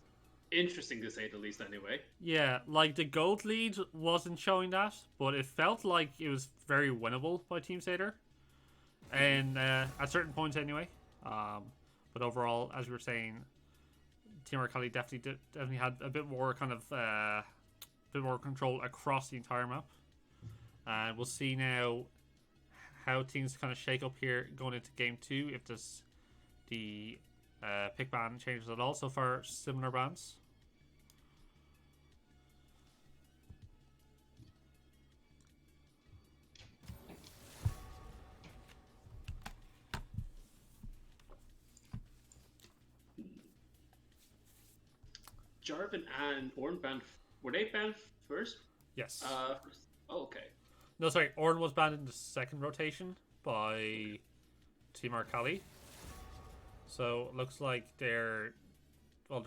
interesting to say the least, anyway. Yeah, like the gold lead wasn't showing that, but it felt like it was very winnable by Team Sator. And at certain points, anyway. But overall, as we were saying, Team Arkali definitely had a bit more kind of bit more control across the entire map. And we'll see now how things kind of shake up here going into Game 2. If the pick ban changes at all. So far, similar bans. Jarvan and Orn banned. Were they banned first? Yes. Okay. No, sorry. Orn was banned in the second rotation by Team Arkali. So it looks like they're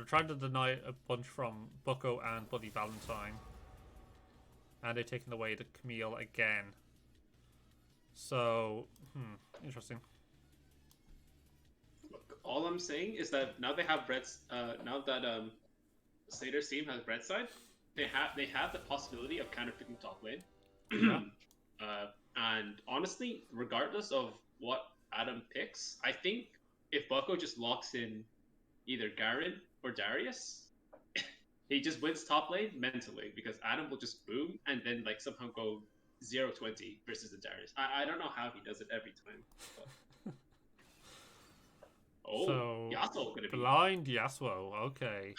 trying to deny a bunch from Bucko and Buddy Valentine. And they're taking away the Camille again. So, interesting. Look, all I'm saying is that now they have Brett's. Now that Sator's team has Brett's side, they have the possibility of counter picking top lane. Yeah. And honestly, regardless of what Adam picks, I think if Bucko just locks in either Garen or Darius, he just wins top lane mentally because Adam will just boom and then like somehow go 0-20 versus the Darius. I don't know how he does it every time. But... Oh, so, Yasuo gonna be blind Yasuo. Okay.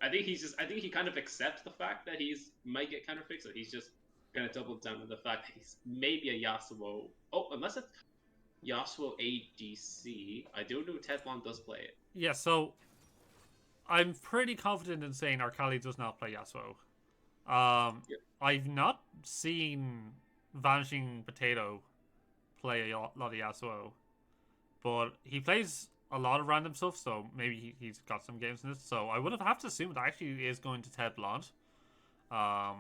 I think he kind of accepts the fact that he's might get counter picked, so he's just gonna double down on the fact that he's maybe a Yasuo. Oh, unless it's Yasuo ADC. I do know Teflon does play it. Yeah, so I'm pretty confident in saying Arkali does not play Yasuo. Yep. I've not seen Vanishing Potato play a lot of Yasuo, but he plays a lot of random stuff, so maybe he's got some games in it. So I would have to assume it actually is going to Ted Blonde. But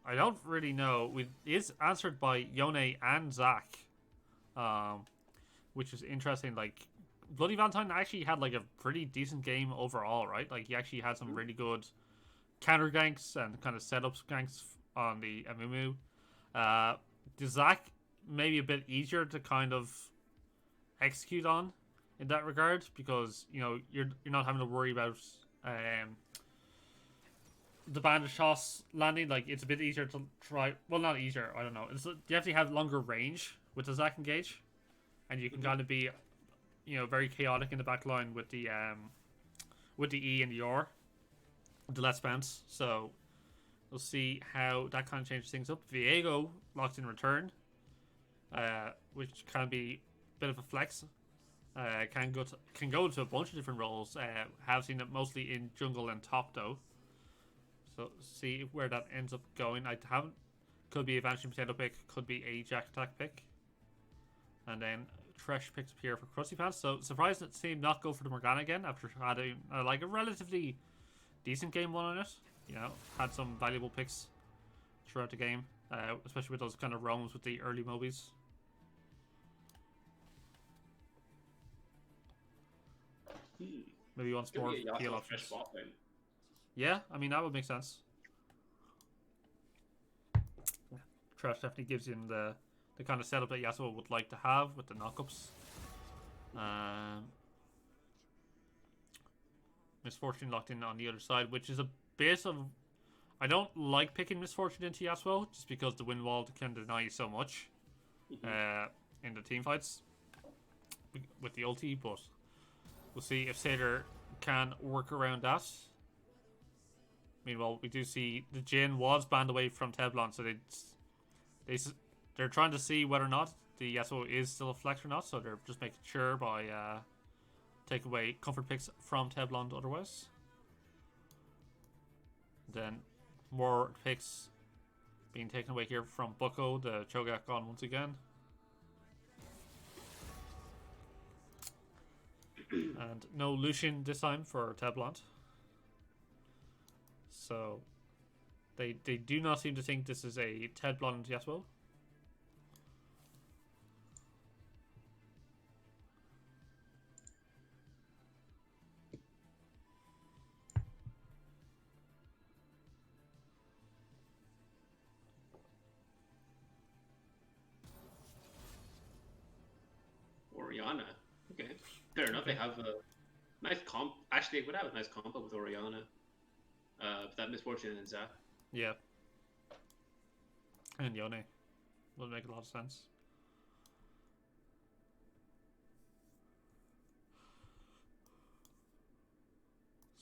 I don't really know. It is answered by Yone and Zach, which is interesting. Like, Bloody Valentine actually had like a pretty decent game overall, right? Like, he actually had some really good counter ganks and kind of setup ganks on the Amumu. The Zach maybe a bit easier to kind of execute on in that regard because you're not having to worry about the bandage toss landing. Like, it's a bit easier to try. Well, not easier. I don't know. You definitely have longer range with the Zac engage, and you can kind of be, very chaotic in the back line with the E and the R, the less bounce. So we'll see how that kind of changes things up. Viego locked in return, which can be a bit of a flex. Can go to a bunch of different roles. Have seen it mostly in jungle and top though. So see where that ends up going. I haven't. Could be a Vanishing Potato pick. Could be a Jack Attack pick. And then Thresh picks up here for Krusty Pants. So surprised that team not go for the Morgana again after having like a relatively decent game one on it. Had some valuable picks throughout the game, especially with those kind of roams with the early mobies. Maybe he wants more heal options. Yeah, I mean, that would make sense. Trash definitely gives you the kind of setup that Yasuo would like to have with the knockups. Misfortune locked in on the other side, which is a bit of... I don't like picking Misfortune into Yasuo, just because the wind wall can deny you so much in the team fights with the ulti, but we'll see if Sator can work around that. Meanwhile, we do see the Jhin was banned away from Teblon, so they're trying to see whether or not the Yasuo is still a flex or not, so they're just making sure by taking away comfort picks from Teblon otherwise. Then more picks being taken away here from Bucko, the Cho'Gath gone once again. And no Lucian this time for Teblont. So they do not seem to think this is a Teblont Yasuo. Oriana. Okay. Fair enough. Okay. They have a nice comp. Actually, they would have a nice combo with Oriana. That Misfortune and Zap. Yeah. And Yone. Would make a lot of sense.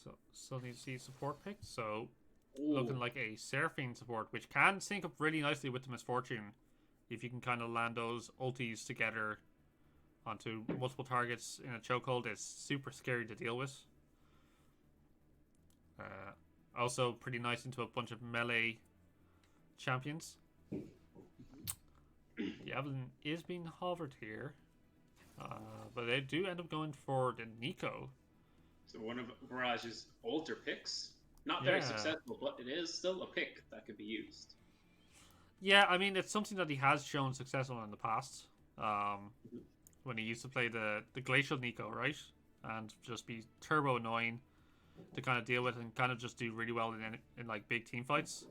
So, still need to see support picked. So, looking like a Seraphine support, which can sync up really nicely with the Misfortune if you can kind of land those ultis together onto multiple targets in a chokehold. Is super scary to deal with. Also pretty nice into a bunch of melee champions. The Evelyn is being hovered here, but they do end up going for the Nico. So one of Mirage's older picks. Not very successful, but it is still a pick that could be used. Yeah, I mean, it's something that he has shown successful in the past. When he used to play the Glacial Nico, right? And just be turbo annoying to kind of deal with and kind of just do really well in like big team fights.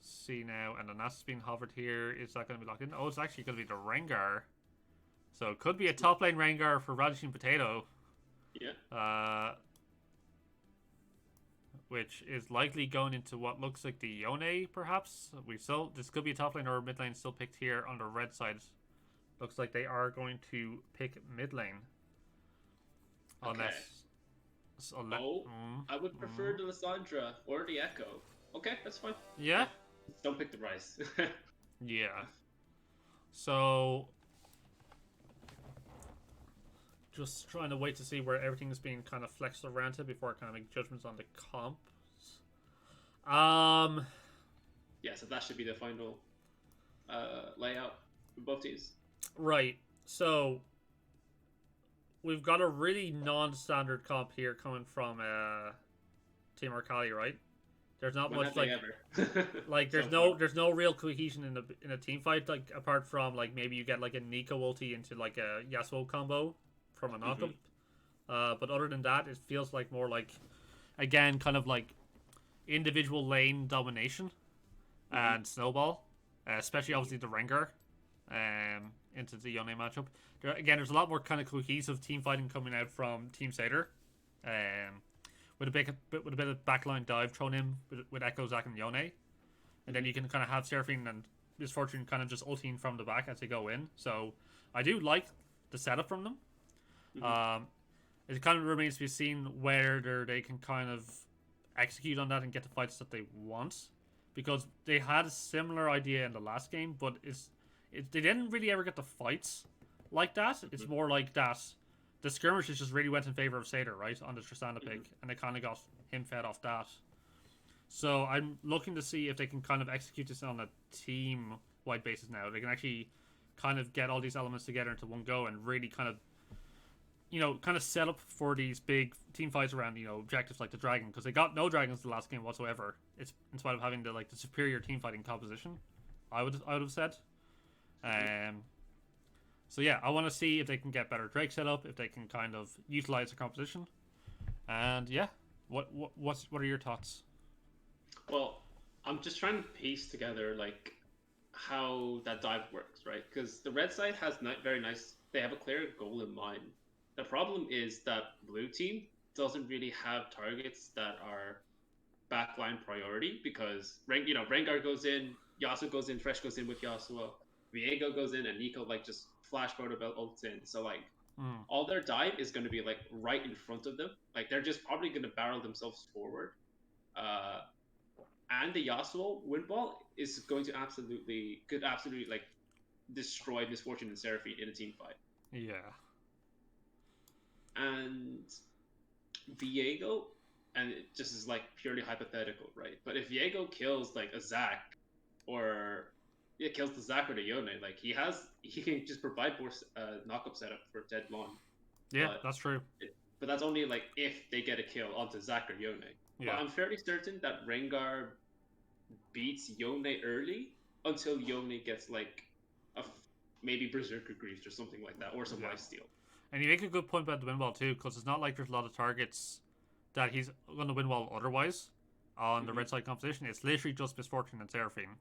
See now, and the Nasus being hovered here. Is that going to be locked in? Oh, it's actually going to be the Rengar. So it could be a top lane Rengar for Radishing Potato. Yeah. Which is likely going into what looks like the Yone, perhaps. This could be a top lane or a mid lane still picked here on the red side. Looks like they are going to pick mid lane. Okay. I would prefer the Lissandra or the Echo. Okay, that's fine. Yeah? Don't pick the Rice. Yeah. So, just trying to wait to see where everything's being kind of flexed around to before I kind of make judgments on the comps. Yeah, so that should be the final layout for both teams. Right. So, we've got a really non-standard comp here coming from Team Arkali, right? There's not much like like there's no real cohesion in a team fight, like apart from like maybe you get like a Nico ulti into like a Yasuo combo from a knockup. But other than that, it feels like more like, again, kind of like individual lane domination and snowball, especially obviously the Rengar into the Yone matchup. There's a lot more kind of cohesive team fighting coming out from Team Sator. With a bit of backline dive thrown in with Echo, Zac, and Yone. And then you can kind of have Seraphine and Misfortune kind of just ulting from the back as they go in. So I do like the setup from them. It kind of remains to be seen whether they can kind of execute on that and get the fights that they want. Because they had a similar idea in the last game, but they didn't really ever get the fights like that. It's more like that. The skirmishes just really went in favor of Sator, right, on the Tristana pick, and they kind of got him fed off that. So I'm looking to see if they can kind of execute this on a team-wide basis now. They can actually kind of get all these elements together into one go and really kind of set up for these big team fights around, objectives like the Dragon, because they got no Dragons the last game whatsoever. It's in spite of having the superior team fighting composition, I would have said. So yeah, I want to see if they can get better Drake set up, if they can kind of utilize the composition, and yeah, what are your thoughts? Well, I'm just trying to piece together like how that dive works, right? Because the red side has very nice. They have a clear goal in mind. The problem is that blue team doesn't really have targets that are backline priority because Rengar goes in, Yasuo goes in, Thresh goes in with Yasuo, Viego goes in, and Nico just flash protobelt ults in. So all their dive is going to be right in front of them. They're just probably going to barrel themselves forward. And the Yasuo wind ball is going to absolutely destroy Misfortune and Seraphine in a team fight. Yeah. And Viego, and it just is purely hypothetical, right? But if Viego kills a Zac or it kills the Zac or the Yone. Like he can just provide more knock-up setup for dead Mon. Yeah, But that's true. But that's only like if they get a kill onto Zac or Yone. Yeah. But I'm fairly certain that Rengar beats Yone early until Yone gets like maybe Berserker Greaves or something like that, or some lifesteal. And you make a good point about the win wall too, because it's not like there's a lot of targets that he's going to win wall otherwise on the red side composition. It's literally just Misfortune and Seraphine.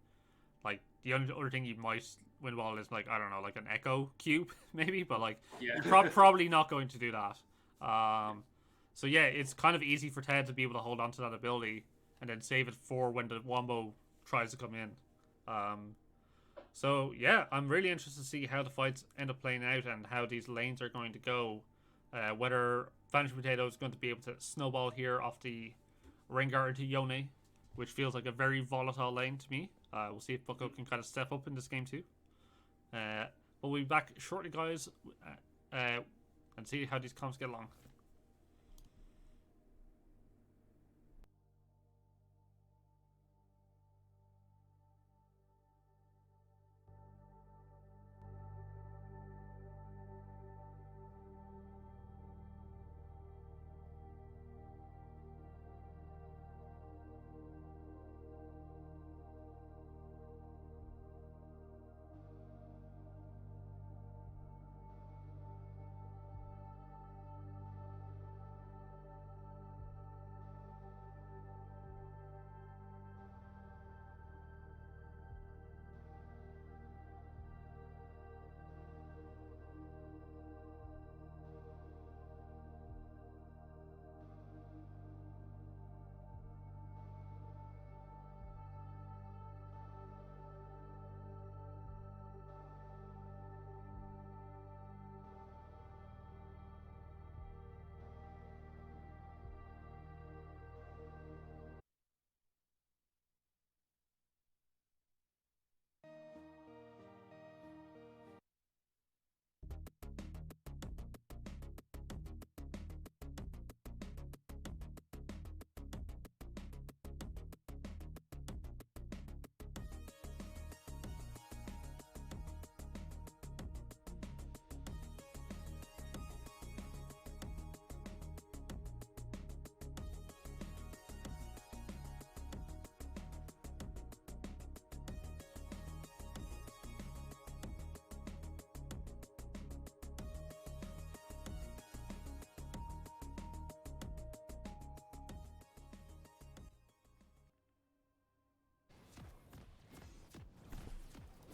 Like, the only other thing you might win wall is, like, I don't know, like an Echo Cube, maybe, but, like, you're probably not going to do that. So, yeah, it's kind of easy for Ted to be able to hold on to that ability and then save it for when the Wombo tries to come in. So, yeah, I'm really interested to see how the fights end up playing out and how these lanes are going to go. Whether Vanishing Potato is going to be able to snowball here off the Rengar into Yone, which feels like a very volatile lane to me. We'll see if Bucko can kind of step up in this game too. We'll be back shortly, guys, and see how these comps get along.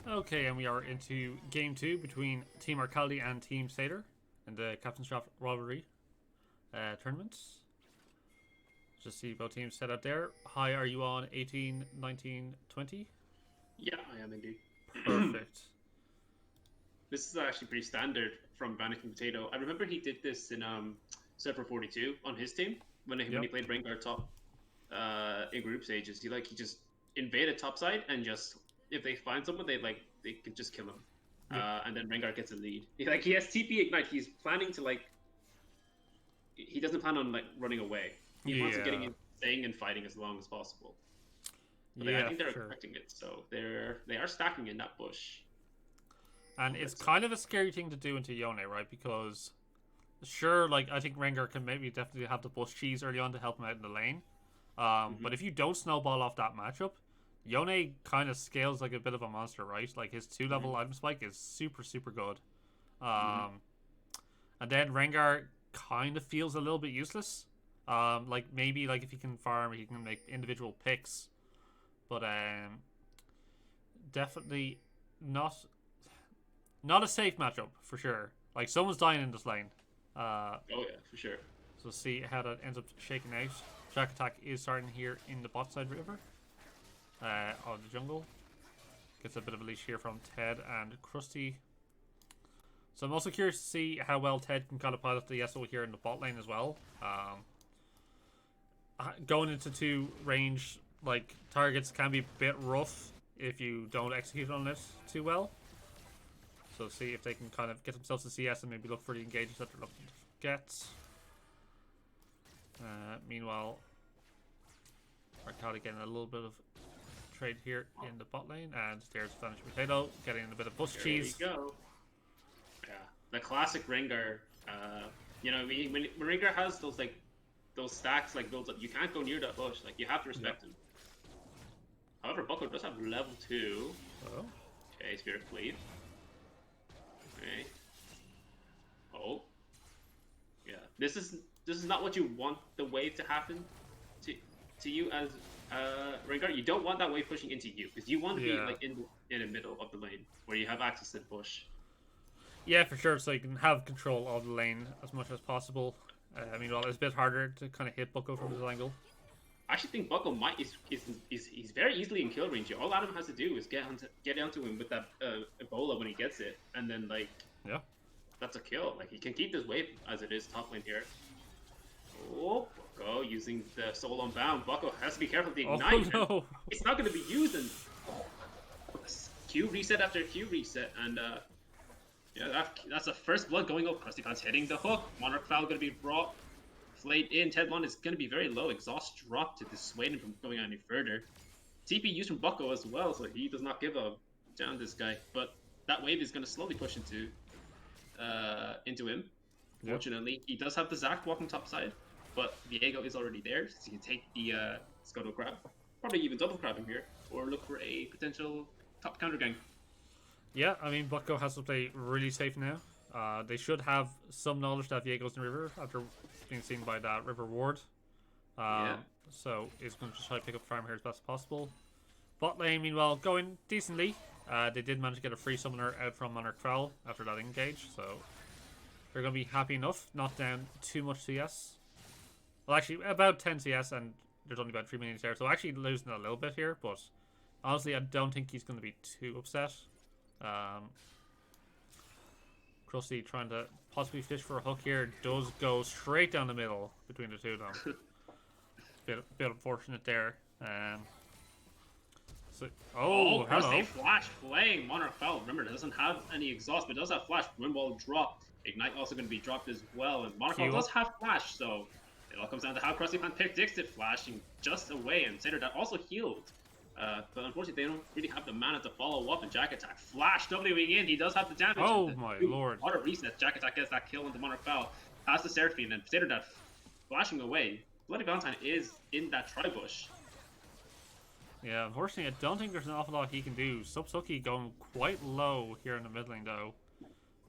Okay, and we are into game 2 between Team Arkali and Team Sator in the Captain's Draft Rivalry tournaments. Just see both teams set out there. Hi, are you on 18, 19, 20? Yeah, I am indeed. Perfect. This is actually pretty standard from Vanishing Potato. I remember he did this in Server 42 on his team when he played Rengar top in group stages. He just invaded topside and just if they find someone they can just kill him. And then Rengar gets a lead. He has TP Ignite. He's planning to he doesn't plan on running away. He wants to getting in, staying and fighting as long as possible. But I think they're expecting it, so they are stacking in that bush. And it's kind of a scary thing to do into Yone, right? Because sure, I think Rengar can maybe definitely have the bush cheese early on to help him out in the lane. But if you don't snowball off that matchup, Yone kind of scales like a bit of a monster, right? Like his 2-level item spike is super, super good. And then Rengar kind of feels a little bit useless. Maybe if he can farm, he can make individual picks. But definitely not a safe matchup for sure. Someone's dying in this lane. Oh yeah, for sure. So see how that ends up shaking out. Track attack is starting here in the bot side river. Of the jungle. Gets a bit of a leash here from Ted and Krusty. So I'm also curious to see how well Ted can kind of pilot the Yasuo here in the bot lane as well. Going into 2 range targets can be a bit rough if you don't execute on it too well. So see if they can kind of get themselves to CS and maybe look for the engages that they're looking to get. Meanwhile, Arkali getting a little bit of trade here in the bot lane, and there's Vanish Potato getting a bit of bus There cheese. you go. Yeah, the classic Rengar. You know, when Rengar has those stacks like builds up, you can't go near that bush. Like you have to respect him. However, Bucko does have level 2. Oh. Okay, Spirit Cleave. Okay. Oh. Yeah. This is not what you want the wave to happen to you as Rengar. You don't want that wave pushing into you because you want to be like in the middle of the lane where you have access to the bush. Yeah, for sure. So you can have control of the lane as much as possible. I mean, well, it's a bit harder to kind of hit Bucko from his angle. I actually think Bucko is very easily in kill range. All Adam has to do is get onto him with that Ebola when he gets it, and then like that's a kill. Like he can keep this wave as it is top lane here. Oh, Bucko using the Soul Unbound. Bucko has to be careful with the ignite. Oh no! It's not going to be used. And Q reset after Q reset, and yeah, that's the first blood going up. Krusty Pants hitting the hook. Monarch Foul going to be brought. Flayed in. Tedlon is going to be very low. Exhaust drop to dissuade him from going any further. TP used from Bucko as well, so he does not give a damn this guy. But that wave is going to slowly push into him. Yep. Fortunately, he does have the Zac walking top side, but Viego is already there, so he can take the Scuttle grab. Probably even double grab him here, or look for a potential top counter gang. Yeah, I mean, Bucko has to play really safe now. They should have some knowledge that Viego's in the river after being seen by that river ward. So he's going to just try to pick up farm here as best as possible. Bot lane, meanwhile, going decently. They did manage to get a free summoner out from Monarch Trowel after that engage, so they're going to be happy enough, not down too much CS. Well, actually, about 10 CS, and there's only about 3 minions there, so actually losing a little bit here, but honestly, I don't think he's going to be too upset. Krusty trying to possibly fish for a hook here, does go straight down the middle between the two of them. bit unfortunate there. Hello. Krusty flash playing Monarch Foul. Remember, it doesn't have any exhaust, but it does have flash. Windwall drop. Ignite also going to be dropped as well, and Monarch Foul does have flash, so it all comes down to how Krusty Pan predicts it, flashing just away, and Sator that also healed. But unfortunately, they don't really have the mana to follow up. And Jack Attack flash Wing in. He does have the damage. Oh my lord! Auto reset. Jack Attack gets that kill into Monarch Foul. Has the Seraphine and Sator that flashing away. Bloody Valentine is in that tri-bush. Yeah, unfortunately, I don't think there's an awful lot he can do. Subsuki going quite low here in the mid lane, though.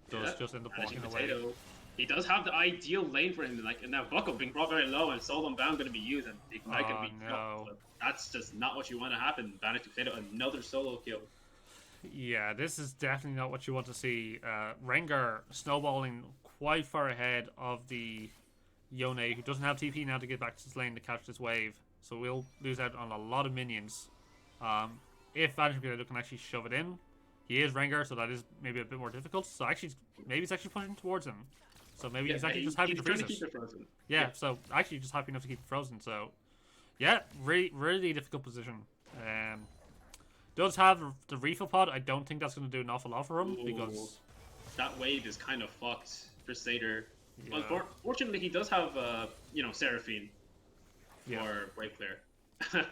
Does just end up walking away. He does have the ideal lane for him, and now Bucko being brought very low, and Soul Unbound going to be used, and Ignite going to be dropped. But that's just not what you want to happen. Vanish Potato, another solo kill. Yeah, this is definitely not what you want to see. Rengar snowballing quite far ahead of the Yone, who doesn't have TP now to get back to his lane to catch this wave. So we'll lose out on a lot of minions. If Vanish Potato can actually shove it in, he is Rengar, so that is maybe a bit more difficult. So actually, maybe it's actually pushing towards him. So maybe he's actually just happy to freeze it. Yeah, so actually just happy enough to keep it frozen. So yeah, really difficult position. Does have the refill pod. I don't think that's going to do an awful lot for him because that wave is kind of fucked for Sator. Yeah. But fortunately, he does have Seraphine or wave clear.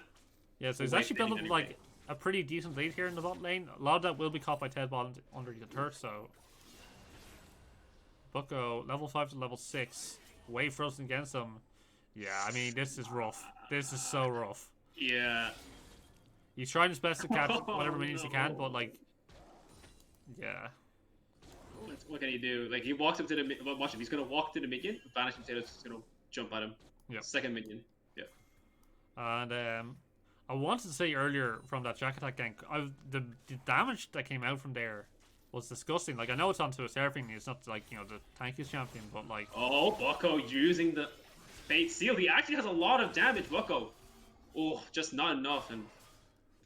Yeah, so he's actually building like a pretty decent lead here in the bot lane. A lot of that will be caught by Ted Bond under the turret, so Bucko, level 5 to level 6. Wave frozen against him. Yeah, I mean, this is rough. This is so rough. Yeah. He's trying his best to catch whatever minions he can, but, like, yeah. What can he do? Like, he walks up to the... Well, watch him. He's going to walk to the minion. Vanish Potato's just going to jump at him. Yep. Second minion. Yeah. And, I wanted to say earlier from that Jack Attack gank, the damage that came out from there was disgusting. Like, I know it's onto a Seraphine, it's not like, the tankiest champion, but like... Oh, Bucko using the Fate Seal. He actually has a lot of damage, Bucko. Oh, just not enough, and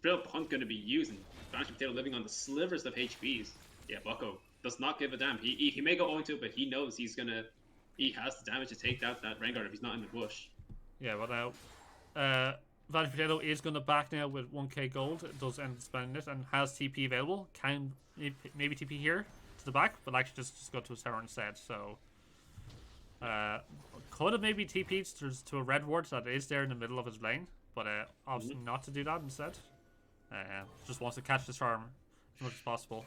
Philip Hunt going to be using Vanish Potato living on the slivers of HPs. Yeah, Bucko does not give a damn. He may go 0-2, but he knows he has the damage to take out that Rengar if he's not in the bush. Yeah, well now, Vanish Potato is going to back now with 1k gold. It does end up spending it and has TP available. Can maybe TP here to the back, but actually just go to his tower instead. So could have maybe TP'd to a red ward that is there in the middle of his lane, but obviously not to do that instead. Just wants to catch this farm as much as possible.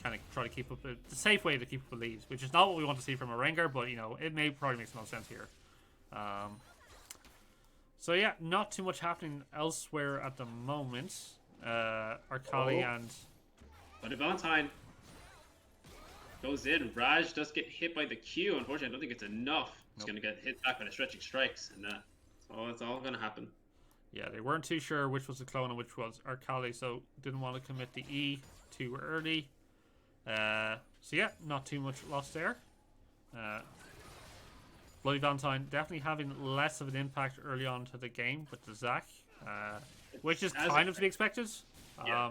Kind of try to keep up the safe way to keep up the lead, which is not what we want to see from a Rengar, but you know, it may probably makes no sense here. So yeah, not too much happening elsewhere at the moment. Arkali and Bloody Valentine goes in. Raj does get hit by the Q. Unfortunately, I don't think it's enough. He's going to get hit back by the stretching strikes, and that's all going to happen. Yeah, they weren't too sure which was the clone and which was Arkali, so didn't want to commit the E too early. So yeah, not too much loss there. Bloody Valentine definitely having less of an impact early on to the game with the Zac, which is kind of to be expected. Yeah.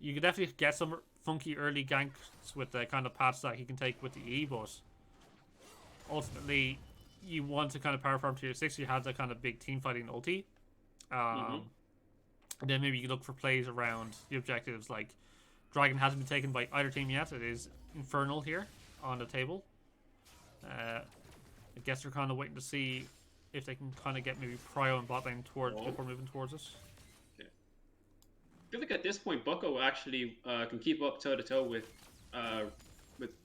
You could definitely get some funky early ganks with the kind of paths that he can take with the E, but ultimately you want to kind of power farm to your 6. You have that kind of big team fighting ulti. And then maybe you can look for plays around the objectives. Like Dragon hasn't been taken by either team yet. It is Infernal here on the table. I guess they're kind of waiting to see if they can kind of get maybe Prio and bot lane towards before moving towards us. Okay. I feel like at this point, Bucko actually can keep up toe to toe with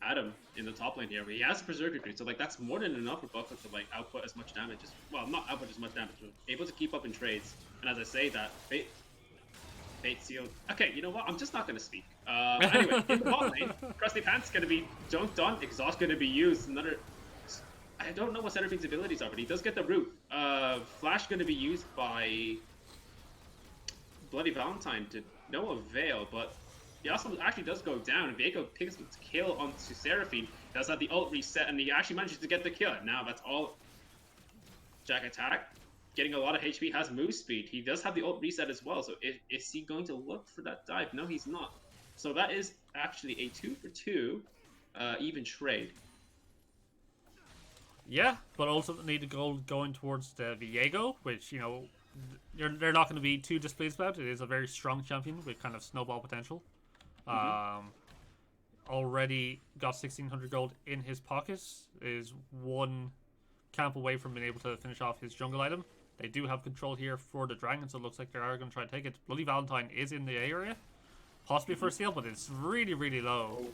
Adam in the top lane here. He has a Berserker Creed, so like that's more than enough for Bucko to like output as much damage as not output as much damage, but able to keep up in trades. And as I say that, Fate sealed. Okay, you know what? I'm just not gonna speak. Anyway, in the bot lane, Krusty Pants gonna be dunked on. Exhaust gonna be used. I don't know what Centerfield's abilities are, but he does get the root. Flash gonna be used by Bloody Valentine to no avail, but he also actually does go down. Viego picks up the kill onto Seraphine. Does have the ult reset, and he actually manages to get the kill. Now that's all. Jack attack, getting a lot of HP, has move speed. He does have the ult reset as well, so is he going to look for that dive? No, he's not. So that is actually a 2-for-2 even trade. Yeah, but ultimately the goal going towards the Viego, which, you know, they're not going to be too displeased about. It is a very strong champion with kind of snowball potential. Already got 1,600 gold in his pockets. Is one camp away from being able to finish off his jungle item. They do have control here for the dragon, so it looks like they are going to try to take it. Bloody Valentine is in the area, possibly for a steal, but it's really, really low.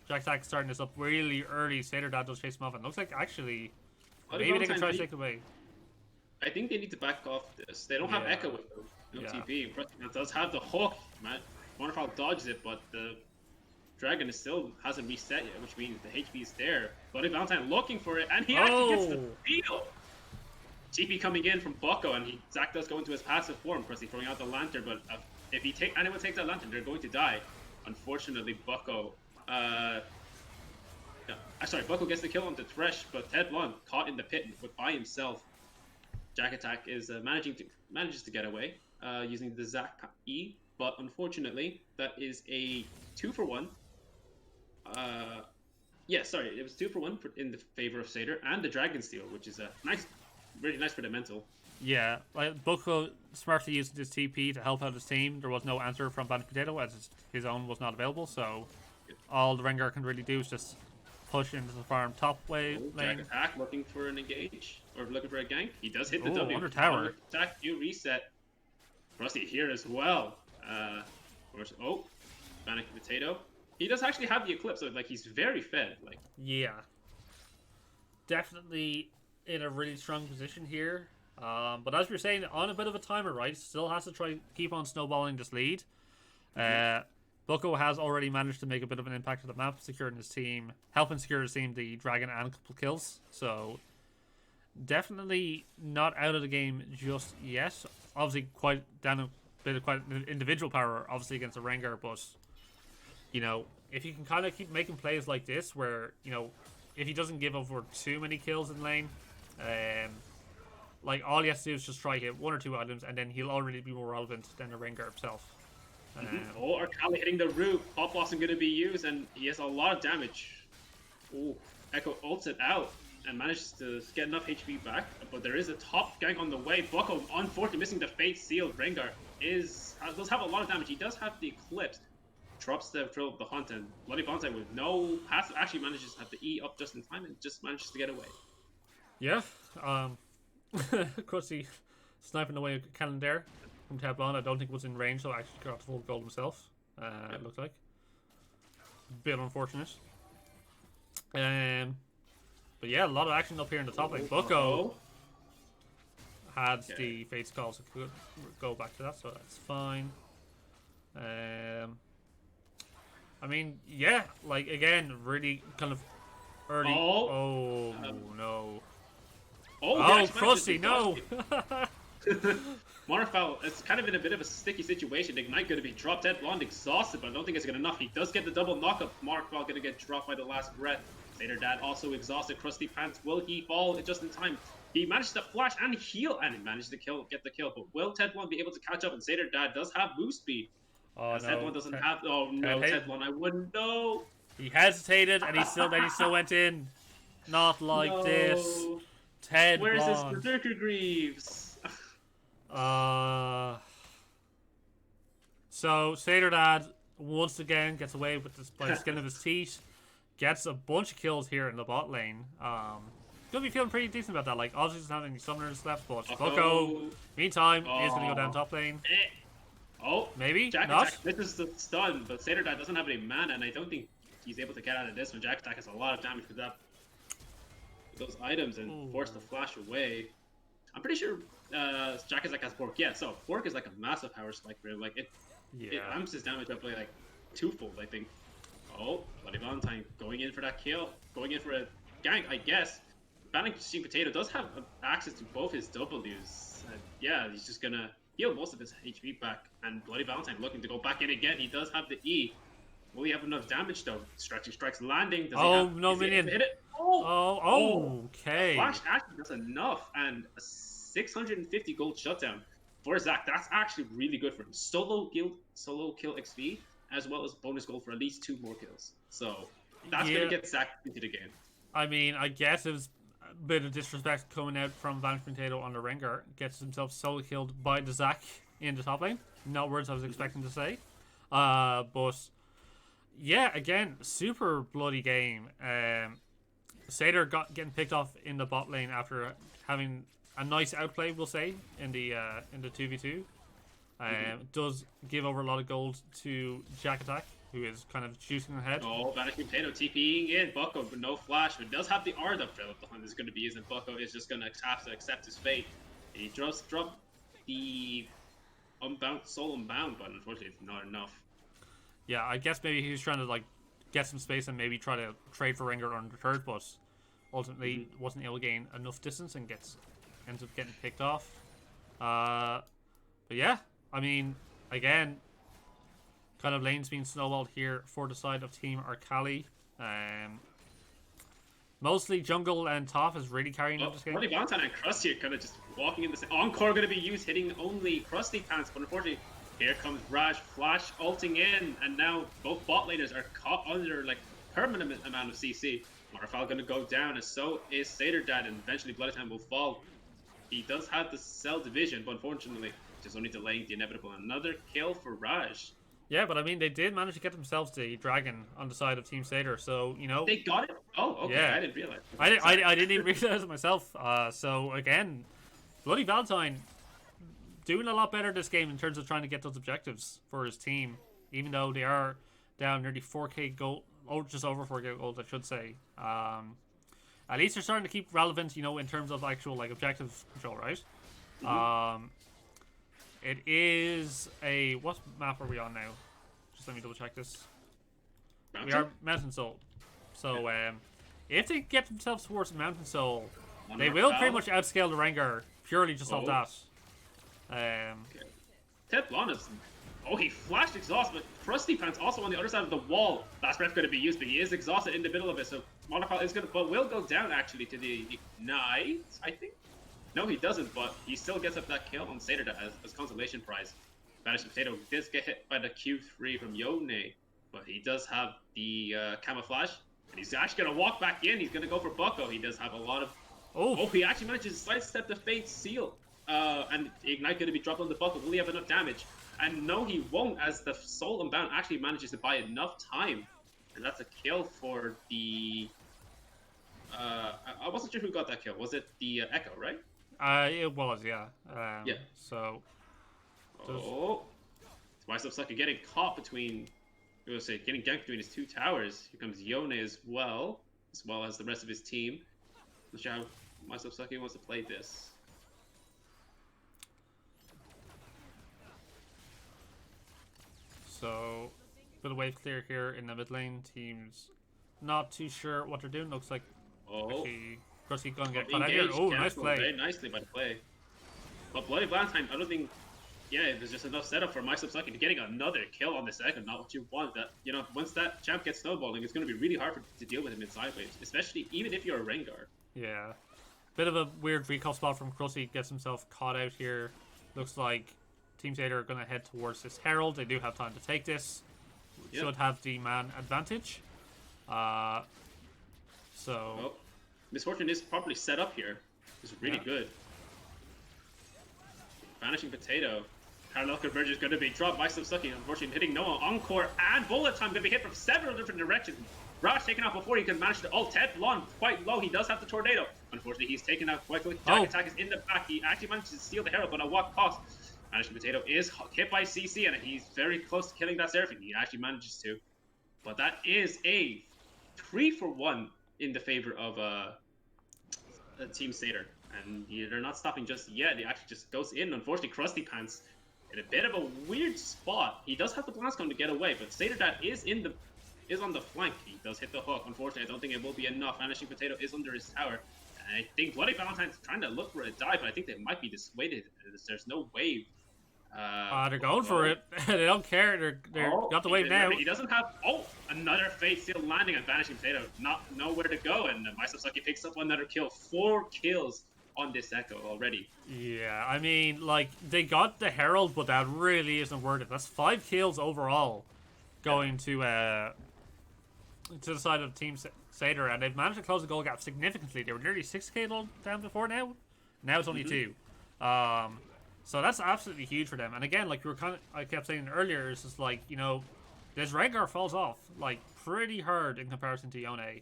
Jack Attack starting this up really early. Sator Dad does chase him off, and looks like actually maybe they can try to take it away. I think they need to back off this. They don't have Echo with them. No TP. It does have the hook, man. Wonderful dodges it, but the dragon still hasn't reset yet, which means the HP is there. Bloody Valentine looking for it, and he actually gets the steal. TP coming in from Bucko, and Zac does go into his passive form, Presley throwing out the lantern, but if anyone takes that lantern, they're going to die. Unfortunately, Bucko Bucko gets the kill on the Thresh, but Ted Blunt caught in the pit by himself. Jack Attack is manages to get away using the Zac E, but unfortunately that is a 2-for-1. It was 2-for-1 in the favor of Sator and the Dragon Steel, which is a really nice for the mental. Yeah, like Bucko smartly used his TP to help out his team. There was no answer from Bandit Potato as his own was not available, so all the Rengar can really do is just push into the farm top lane. Jack Attack looking for an engage, or looking for a gank. He does hit the W. Under tower. Attack, you reset. Rusty here as well. Bandit Potato. He does actually have the Eclipse, so like he's very fed. Like yeah, definitely in a really strong position here. But as you're saying, on a bit of a timer, right? Still has to try keep on snowballing this lead. Bucko has already managed to make a bit of an impact to the map, securing his team, helping secure his team the dragon and a couple kills. So definitely not out of the game just yet. Obviously, quite down a bit of quite individual power, obviously against the Rengar, but you know, if you can kind of keep making plays like this, where you know, if he doesn't give over too many kills in lane, like all he has to do is just try hit 1 or 2 items, and then he'll already be more relevant than the Rengar himself. Arkali hitting the root. Pop Blossom going to be used, and he has a lot of damage. Echo ults it out and manages to get enough HP back, but there is a top gank on the way. Bucko, unfortunately, missing the Fate Sealed. Rengar does have a lot of damage. He does have the Eclipse. Drops the Thrill of the Hunt, and Bloody Valentine with no passive actually manages to have the E up just in time and just manages to get away. Yeah, Krusty sniping away a cannon there. from Teflon. I don't think was in range, so actually got the full gold himself. It looked like. Bit unfortunate. But yeah, a lot of action up here in the top lane. Bucko had the Fate's Call, so could go back to that, so that's fine. I mean, yeah, like again, really kind of early. Oh no. Oh, Krusty, no! Marfal, it's kind of in a bit of a sticky situation. Ignite going to be dropped. Dead Blonde exhausted, but I don't think it's going to enough. He does get the double knockup. Marfal going to get dropped by the last breath. Sator Dad also exhausted. Krusty Pants, will he fall just in time? He managed to flash and heal, and he managed to get the kill. But will Ted Blonde be able to catch up? And Sator Dad does have boost speed. Oh no. Ted Blonde doesn't have. Oh no, Ted Blonde, I wouldn't know. He hesitated, and he still went in. Not like this. Ted Where's Blonde. his Berserker Greaves? So Sator Dad once again gets away with this by the skin of his teeth. Gets a bunch of kills here in the bot lane. Gonna be feeling pretty decent about that. Like, obviously doesn't have any summoners left, but Bucko, meantime, is gonna go down top lane. Maybe not. This is the stun, but Sator Dad doesn't have any mana, and I don't think he's able to get out of this one. Jack Attack has a lot of damage with those items and force the flash away. I'm pretty sure Jack Attack has Bork. Yeah, so Bork is like a massive power spike for him. Like it amps his damage up like twofold, I think. Oh, Bloody Valentine going in for that kill, going in for a gank, I guess. Banning Steam Potato does have access to both his Ws. Yeah, he's just gonna heal most of his HP back. And Bloody Valentine looking to go back in again. He does have the E. Will he have enough damage though? Stretching Strikes landing. Does no minion. Hit it? Okay. Flash actually does enough, and a 650 gold shutdown for Zac. That's actually really good for him. Solo kill XP, as well as bonus gold for at least 2 more kills. So that's gonna get Zac into the game. I mean, I guess it was a bit of disrespect coming out from Vanish Potato on the Rengar. Gets himself solo killed by the Zac in the top lane. Not words I was expecting to say. But yeah, again, super bloody game. Sator getting picked off in the bot lane after having a nice outplay, we'll say, in the 2v2. Does give over a lot of gold to Jack Attack, who is kind of shooting ahead. Oh, Vanish Potato TPing in. Bucko, but no flash, but does have the R that Philip the Hunt is going to be using. Bucko is just going to have to accept his fate. He dropped the soul unbound, but unfortunately it's not enough. Yeah, I guess maybe he was trying to like get some space and maybe try to trade for Rengar on the third, but ultimately wasn't able to gain enough distance and ends up getting picked off. But yeah, I mean, again, kind of lanes being snowballed here for the side of Team Arkali. Mostly jungle and top is really carrying up this game. Bloody Valentine and Krusty are kind of just walking in the same. Encore going to be used, hitting only Krusty Pants, but unfortunately, here comes Raj Flash ulting in, and now both bot laners are caught under like permanent amount of CC. Marfal going to go down, and so is Sator Dad, and eventually Bloodhound will fall. He does have the cell division, but unfortunately, just only delaying the inevitable. Another kill for Raj. Yeah, but I mean, they did manage to get themselves the dragon on the side of Team Sator, so, you know... They got it? Oh, okay, yeah. I didn't realize. I didn't even realize it myself. So, again, Bloody Valentine doing a lot better this game in terms of trying to get those objectives for his team, even though they are down nearly 4k gold, or just over 4k gold, I should say. At least they're starting to keep relevant, you know, in terms of actual, like, objective control, right? It is a... What map are we on now? Just let me double check this. Mountain? We are Mountain Soul. So, if they get themselves towards Mountain Soul, they will pretty much outscale the Rengar purely just off that. Ted Blonde is... Oh, he flashed exhaust, but Krusty Pants also on the other side of the wall. Last breath going to be used, but he is exhausted in the middle of it, so Monopile is going to... But will go down, actually, to the Ignite, I think? No, he doesn't, but he still gets up that kill on Sator as consolation prize. Vanish Potato does get hit by the Q3 from Yone, but he does have the camouflage, and he's actually going to walk back in. He's going to go for Bucko. He does have a lot of... Oh, he actually manages to sidestep the Fate Seal. And Ignite going to be dropped on the Bucko. Will he have enough damage? And no, he won't, as the Soul Unbound actually manages to buy enough time. And that's a kill for the... I wasn't sure who got that kill. Was it the Echo, right? It was, yeah. Yeah. So, Oh, Myself getting caught between, I was say, getting ganked between his two towers. Here comes Yone as well as the rest of his team. Not sure how Myself wants to play this. So, bit of wave clear here in the mid lane. Team's not too sure what they're doing. Looks like actually Krusty gonna get caught out here. Oh, nice play. Very nicely by the play. But Bloody Valentine, I don't think. Yeah, there's just enough setup for Myself getting another kill on the second. Not what you want. That once that champ gets snowballing, it's going to be really hard to deal with him in side waves, especially even if you're a Rengar. Yeah, bit of a weird recall spot from Krusty. Gets himself caught out here. Looks like Team Sator are going to head towards this Herald. They do have time to take this. Yep. Should have the man advantage. So Misfortune is properly set up here. It's really good. Vanishing Potato. Parallel Converge is going to be dropped by Sucky. Unfortunately, hitting Noah. Encore and Bullet Time going to be hit from several different directions. Raj taken out before he can manage to ult. Ted Blonde quite low. He does have the Tornado. Unfortunately, he's taken out quite quickly. Jack Attack is in the back. He actually manages to steal the Herald, but at what cost? Vanishing Potato is hit by CC, and he's very close to killing that Seraphine. He actually manages to. But that is a 3-for-1 in the favor of Team Sator. And they're not stopping just yet. He actually just goes in. Unfortunately, Krusty Pants in a bit of a weird spot. He does have the Blast Cone to get away, but Sator Dad is on the flank. He does hit the hook. Unfortunately, I don't think it will be enough. Vanishing Potato is under his tower. And I think Bloody Valentine's trying to look for a dive, but I think they might be dissuaded. There's no wave. They're going for it. They don't care. They're got the wave now. He doesn't have. Another Fate still landing on Vanishing Potato. Not nowhere to go, and Myself picks up another kill. 4 kills on this Echo already. Yeah, I mean, like, they got the Herald, but that really isn't worth it. That's 5 kills overall going to the side of Team Sator, and they've managed to close the goal gap significantly. They were nearly 6k down before now. Now it's only 2. So that's absolutely huge for them. And again, like I kept saying earlier, it's just like, this Rengar falls off like pretty hard in comparison to Yone.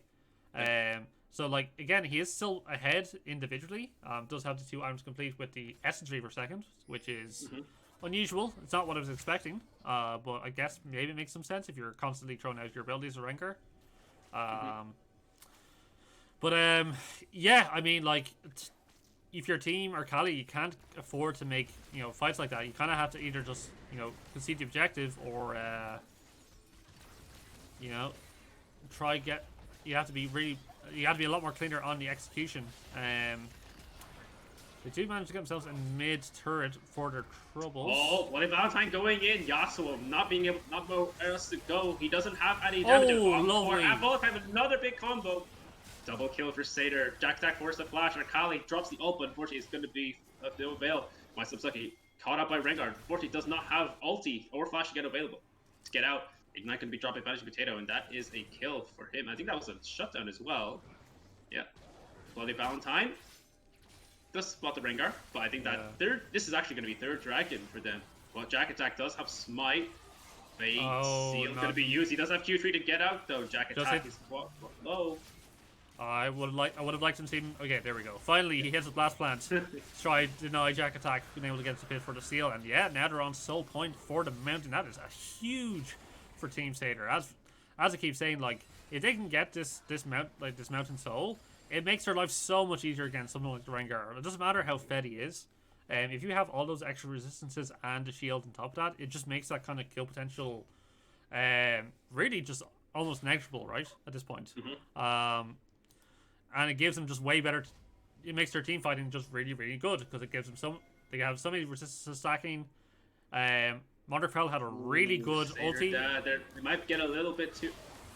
So like again, he is still ahead individually. Does have the 2 items complete with the Essence Reaver second, which is unusual. It's not what I was expecting. But I guess maybe it makes some sense if you're constantly throwing out your abilities as a Rengar. Yeah, I mean, like, if your team Arkali, you can't afford to make fights like that. You kind of have to either just concede the objective or try get. You have to be a lot more cleaner on the execution. They do manage to get themselves in mid turret for their troubles. Oh, Bloody Valentine going in. Yasuo not nowhere else to go. He doesn't have any damage. Lovely. At both time, another big combo. Double kill for Sator. Jack Attack forced the flash. Arkali drops the ult, but unfortunately it's going to be of no avail. Myself caught up by Rengar. Unfortunately does not have ulti or flash to get available. To get out, Ignite can be dropped by Vanishing Potato, and that is a kill for him. I think that was a shutdown as well. Yeah. Bloody Valentine does spot the Rengar, but I think that this is actually going to be 3rd dragon for them. Well, Jack Attack does have Smite. Fate Seal going to be used. He does have Q3 to get out though. Jack Attack is low. I would have liked him to see. Okay, there we go. Finally, he hits his blast plant. Try to deny Jack Attack, being able to get the pit for the seal, and yeah, now they're on soul point for the mountain. That is a huge for Team Sator. As I keep saying, like, if they can get this mountain soul, it makes their life so much easier against something like the Rengar. It doesn't matter how fed he is. If you have all those extra resistances and the shield on top of that, it just makes that kind of kill potential really just almost negligible, right? At this point. And it gives them just way better. It makes their team fighting just really, really good because it gives them they have so many resistances stacking. Monterfell had a really good ulti. They might get a little bit too.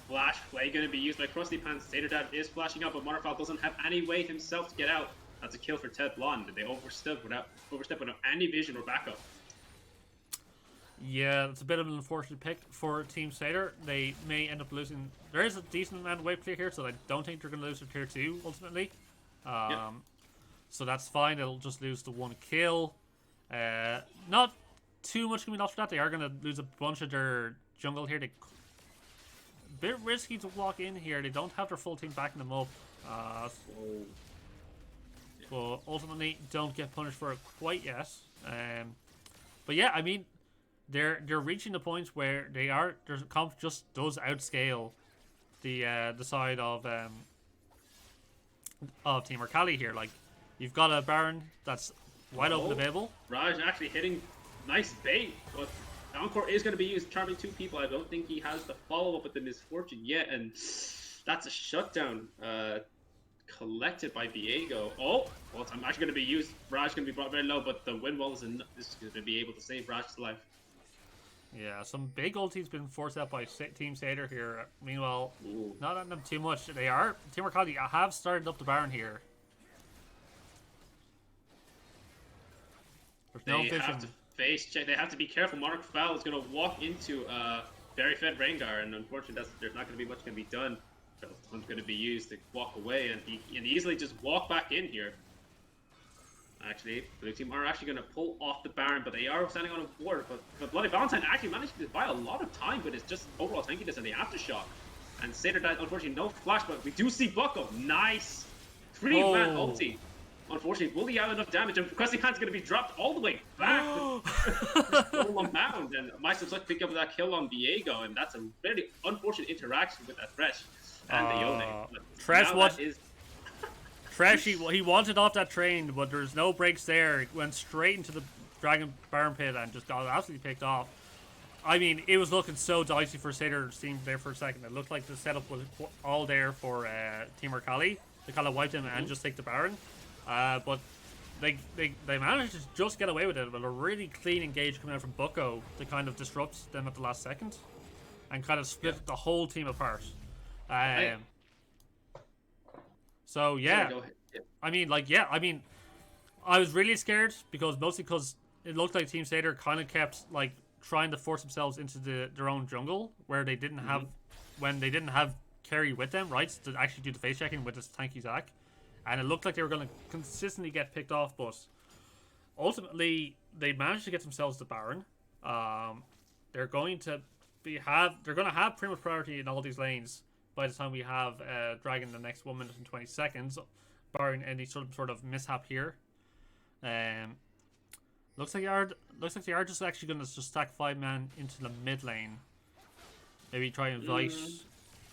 Flash play going to be used by Krusty Pants. Sator Dad is flashing up, but Monterfell doesn't have any way himself to get out. That's a kill for Ted Blonde. They overstep without any vision or backup. Yeah, it's a bit of an unfortunate pick for Team Sator. They may end up losing. There is a decent amount of wave clear here, so I don't think they're going to lose to tier 2 ultimately. So that's fine. They'll just lose the 1 kill. Not too much going to be lost for that. They are going to lose a bunch of their jungle here. A bit risky to walk in here. They don't have their full team backing them up. But ultimately, don't get punished for it quite yet. But yeah, I mean, they're reaching the point where their comp just does outscale the side of Team Arkali here. Like, you've got a Baron that's wide open available. Raj actually hitting nice bait, but Encore is going to be used, charming 2 people. I don't think he has the follow-up with the Misfortune yet, and that's a shutdown collected by Viego. Oh, well, it's actually going to be used. Raj going to be brought very low, but the wind wall is going to be able to save Raj's life. Yeah, some big ulti's been forced out by Team Sator here. Meanwhile, not on them too much. Team Arkali have started up the Baron here. There's no vision. Have to face check. They have to be careful. Monarch Fowl is going to walk into Berry Fed Rengar, and unfortunately, there's not going to be much going to be done. One's going to be used to walk away, and he can easily just walk back in here. Actually, blue team are actually going to pull off the Baron, but they are standing on a ward. But Bloody Valentine actually managed to buy a lot of time, but it's just overall tankiness and the aftershock. And Sator died, unfortunately, no flash, but we do see Bucko. Nice 3-man ulti. Unfortunately, will he have enough damage? And Crusty Pants going to be dropped all the way back full amount. And Myself like pick up that kill on Viego, and that's a very unfortunate interaction with that Thresh and the Yone. Thresh Thresh, he wanted off that train, but there's no breaks there. It went straight into the Dragon Baron pit and just got absolutely picked off. I mean, it was looking so dicey for Sator's team there for a second. It looked like the setup was all there for Team Arkali. They kind of wiped him and just take the Baron. But they managed to just get away with it with a really clean engage coming out from Bucko to kind of disrupt them at the last second and kind of split the whole team apart. So yeah, I mean, I was really scared mostly because it looked like Team Sator kind of kept like trying to force themselves into their own jungle where they didn't have when they didn't have carry with them, right, to actually do the face checking with this tanky Zac. And it looked like they were going to consistently get picked off, but ultimately they managed to get themselves the Baron. They're going to have pretty much priority in all these lanes by the time we have Dragon the next 1 minute and 20 seconds, barring any sort of mishap here. Looks like they are just actually going to just stack 5-man into the mid lane. Maybe try and invite.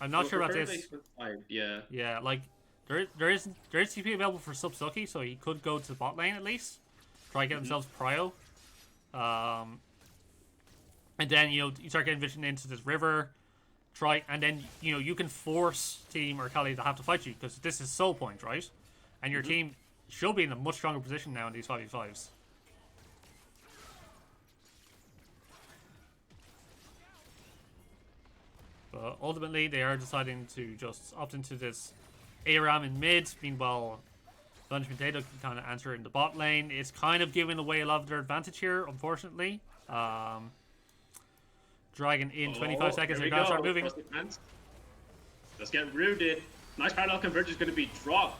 I'm not sure about this. Yeah, like. There is TP available for Subsuki, so he could go to the bot lane at least. Try to get themselves prio. And then, you start getting vision into this river. And then, you can force Team Arkali to have to fight you, because this is soul point, right? And your team should be in a much stronger position now in these 5v5s. But ultimately, they are deciding to just opt into this ARAM in mid. Meanwhile, Lunch Potato can kind of answer in the bot lane. It's kind of giving away a lot of their advantage here, unfortunately. Dragon in 25 seconds. They're going to start moving. Let's get rooted. Nice parallel converge is going to be dropped.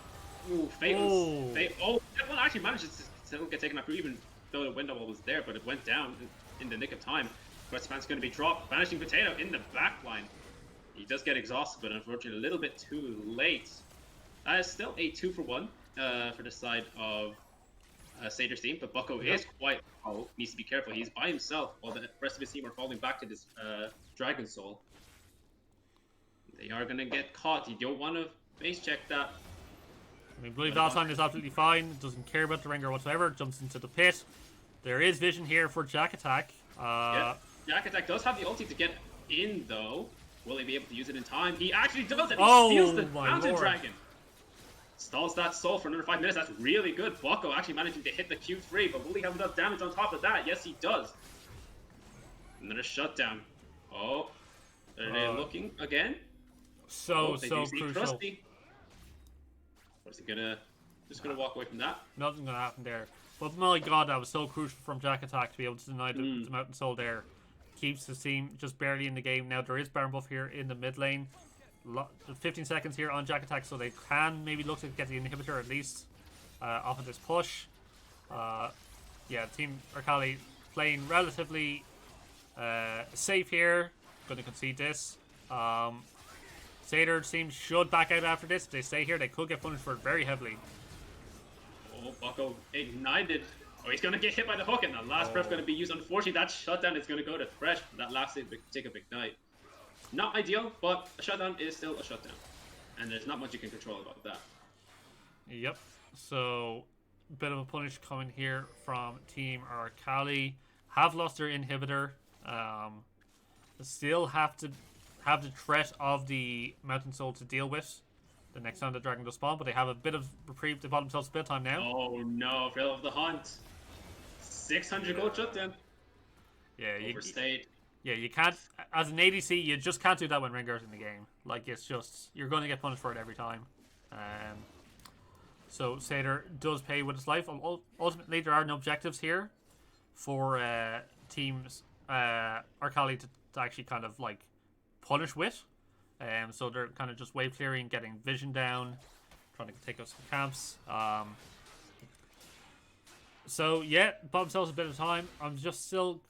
Ooh, Fatal. That one actually managed to still get taken up, even though the window wall was there, but it went down in the nick of time. Crusty Pants going to be dropped. Vanishing Potato in the back line. He does get exhausted, but unfortunately a little bit too late. That is still a 2-for-1 for the side of Sator's team, but Bucko is quite needs to be careful. He's by himself while the rest of his team are falling back to this Dragon Soul. They are going to get caught. You don't want to face check that. I mean, Bloody Valentine is absolutely fine. Doesn't care about the Rengar whatsoever. Jumps into the pit. There is vision here for Jack Attack. Jack Attack does have the ulti to get in, though. Will he be able to use it in time? He actually does it! He steals the Mountain Dragon! Stalls that soul for another 5 minutes. That's really good. Bucko actually managing to hit the Q3, but will he have enough damage on top of that? Yes, he does. Another shutdown. Oh, are they looking again? So crucial. Crusty. What's he gonna? Just gonna walk away from that? Nothing's gonna happen there. But my god, that was so crucial from Jack Attack to be able to deny the Mountain Soul there. Keeps his team just barely in the game. Now there is Baron buff here in the mid lane. 15 seconds here on Jack Attack, so they can maybe look to get the inhibitor at least off of this push. Yeah, Team Arkali playing relatively safe here. Going to concede this. Sator's team should back out after this. If they stay here, they could get punished for it very heavily. Oh, Bucko ignited Oh, he's gonna get hit by the hook, and the last breath gonna be used. Unfortunately, that shutdown is gonna go to Thresh. That last tick of Ignite. Not ideal, but a shutdown is still a shutdown. And there's not much you can control about that. Yep. So, bit of a punish coming here from Team Arkali. Have lost their inhibitor. Still have to have the threat of the Mountain Soul to deal with the next time the dragon does spawn, but they have a bit of reprieve. They bought themselves a bit of time now. Oh no, Thrill of the Hunt. 600 gold shutdown. Yeah, Overstayed. you can't, as an ADC, you just can't do that when Rengar's in the game. Like, it's just, you're going to get punished for it every time. So Sator does pay with his life. Ultimately, there are no objectives here for teams Arkali to actually kind of like punish with. So they're kind of just wave clearing, getting vision down, trying to take out some camps. So yeah, bought themselves a bit of time. I'm just still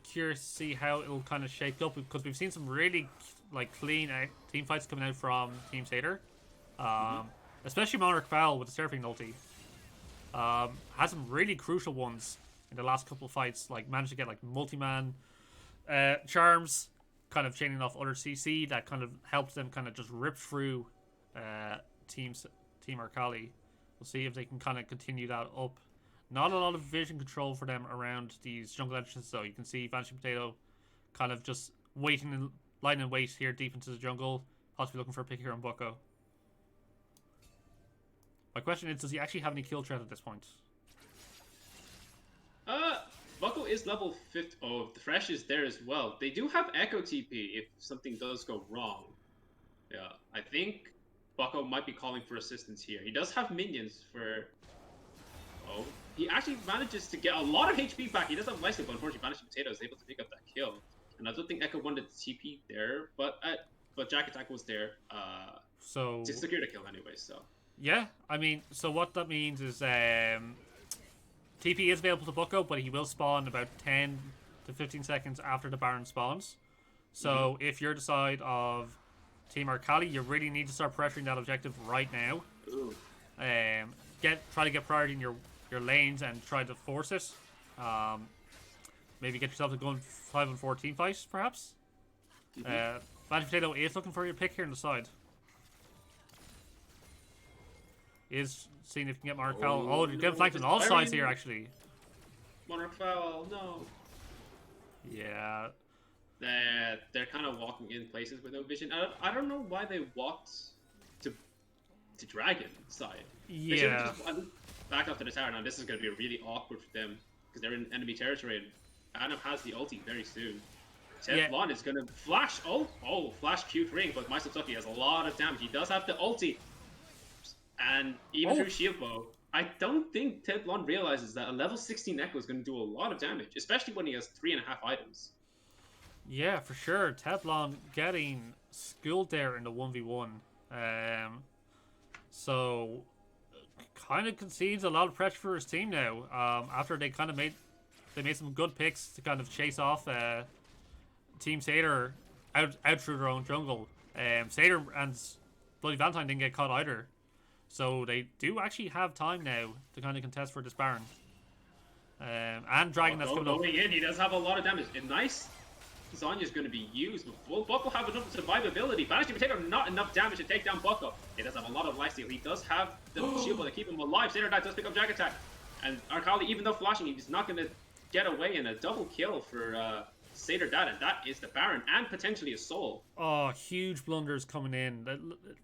curious to see how it'll kind of shake up, because we've seen some really like clean team fights coming out from Team Sator. Especially Monarch Fowl with the surfing ulti. Had some really crucial ones in the last couple of fights, like managed to get like multi-man charms, kind of chaining off other CC that kind of helped them kind of just rip through Team Arkali. We'll see if they can kind of continue that up. Not a lot of vision control for them around these jungle entrances, though. You can see Vanishing Potato kind of just waiting and lying in wait here deep into the jungle, possibly looking for a pick here on Bucko. My question is, does he actually have any kill threat at this point? Bucko is level 50. Oh, the Thresh is there as well. They do have Echo TP if something does go wrong. Yeah, I think Bucko might be calling for assistance here. He does have minions for... Oh, he actually manages to get a lot of HP back. He does have Lysip, but unfortunately Vanishing Potato is able to pick up that kill. And I don't think Echo wanted to TP there, but Jack Attack was there. So to secure the kill anyway, so... Yeah, I mean, so what that means is TP is available to Bucko, but he will spawn about 10 to 15 seconds after the Baron spawns. So if you're the side of Team Arkali, you really need to start pressuring that objective right now. Ooh. Try to get priority in your lanes and try to force it. Maybe get yourself a going 5-on-4 team fight, perhaps. Vanishing Potato is looking for your pick here on the side. Is seeing if you can get Monarch Fowl. Oh, you're getting flanked on all sides here, actually. Monarch Fowl, no. Yeah. They're kind of walking in places with no vision. I don't know why they walked to Dragon side. Yeah. Back up to the tower. Now this is going to be really awkward for them because they're in enemy territory. And Adam has the ulti very soon. Teflon is going to flash. Flash Q3, but Maisutsuki has a lot of damage. He does have the ulti. And even through Shield Bow, I don't think Teflon realizes that a level 16 Echo is going to do a lot of damage, especially when he has 3.5 items. Yeah, for sure. Teflon getting schooled there in the 1v1. So, kind of concedes a lot of pressure for his team now. After they kind of made some good picks to kind of chase off Team Sator out through their own jungle. Sator and Bloody Valentine didn't get caught either. So they do actually have time now to kind of contest for this Baron. And Dragon that's coming up. Going in, he does have a lot of damage. And nice. Zonya's going to be used, but will Bucko have enough survivability? Vanishing Potato, not enough damage to take down Bucko. He does have a lot of lifesteal. He does have the shield to keep him alive. Sator does pick up Jack Attack. And Arkali, even though flashing, he's not going to get away in a double kill for Sator Dad, and that is the Baron and potentially a Soul. Oh, huge blunders coming in.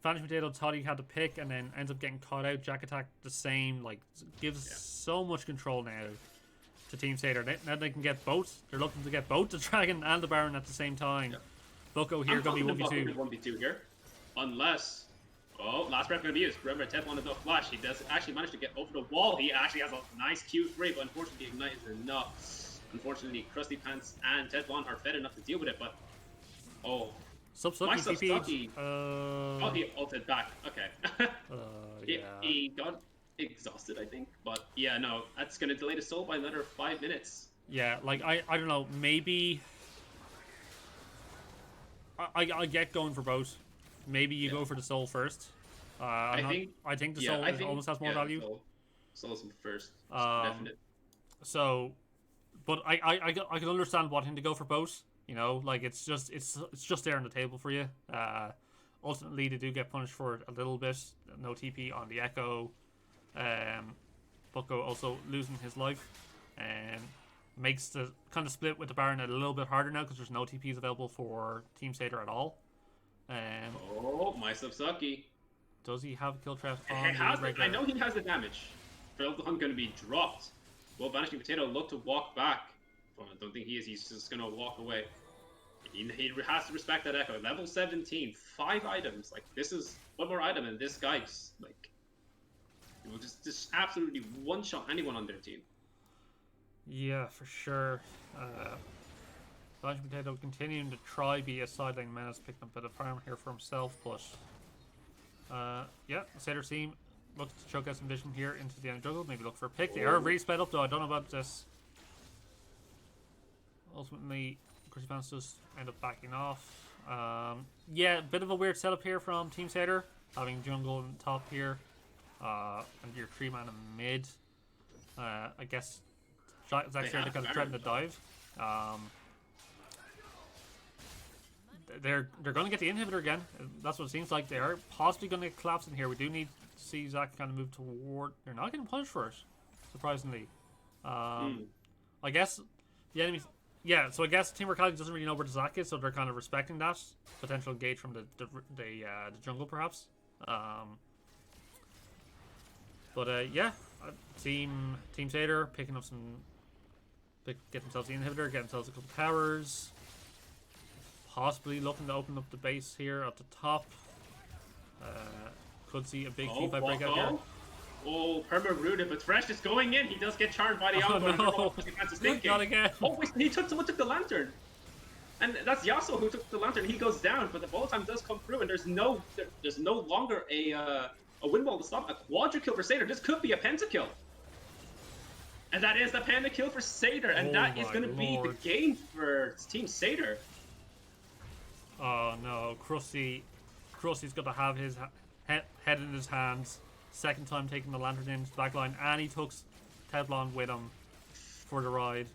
Vanishing Potato thought he had to pick and then ends up getting caught out. Jack Attack the same, like, gives so much control now to Team Sator. Now they can get both. They're looking to get both the Dragon and the Baron at the same time. Bucko here going to be 1v2. 1v2 here. Unless... Oh, last breath going to be used. Remember, Teflon has no flash. He does actually manage to get over the wall. He actually has a nice Q3, but unfortunately Ignite is enough. Unfortunately, Krusty Pants and Teflon are fed enough to deal with it, but... Oh. Subsucky. Oh, he ulted back. Okay. Yeah. He got exhausted, I think. But yeah, no, that's going to delay the soul by another 5 minutes. Yeah, like, I don't know, maybe... I get going for both. Maybe you go for the soul first. I think the soul almost has more value. Soul's first. Definite. So, but I can understand wanting to go for both. You know, like it's just there on the table for you. Ultimately, they do get punished for it a little bit. No TP on the Echo. Bucko also losing his life, and makes the kind of split with the Baron a little bit harder now because there's no TPs available for Team Sator at all. Oh, my Subsaki. Does he have a kill trap on I regular? know he has the damage. Trailgun going to be dropped. Will Vanishing Potato look to walk back? Well, I don't think he is. He's just going to walk away. He has to respect that Echo. Level 17, 5 items. Like, this is one more item, and this guy's, like, he will just absolutely one-shot anyone on their team. Yeah, for sure. Vanishing Potato continuing to try be a sideline menace, picking up a bit of farm here for himself, but yeah, Sator team looks to showcase some vision here into the end jungle. Maybe look for a pick. They are really sped up though. I don't know about this. Ultimately, Chrissy Vance does end up backing off. Yeah, bit of a weird setup here from Team Sator, having jungle on top here, and your 3-man in mid. I guess Zack's here to kind of threaten the dive. They're going to get the inhibitor again. That's what it seems like. They are possibly going to get collapsed in here. We do need to see Zack kind of move toward. They're not getting punished for it, surprisingly. I guess the enemy. Yeah, so I guess Team Arkali doesn't really know where the Zack is, so they're kind of respecting that potential engage from the jungle, perhaps. But yeah, Team Sator picking up some. Get themselves the inhibitor, get themselves a couple towers. Possibly looking to open up the base here at the top. Could see a big teamfight breakout here. Oh, Perma rooted, but Thresh is going in. He does get charmed by the Alpha. No. Not again. Oh, wait, someone took the lantern. And that's Yasuo who took the lantern. He goes down, but the bullet time does come through, and there's no longer a wind wall to stop. A quadra kill for Sator. This could be a pentakill. And that is the pentakill for Sator, and that is going to be the game for Team Sator. Oh no, Krusty's got to have his head in his hands. Second time taking the lantern into the backline, and he took Teflon with him for the ride.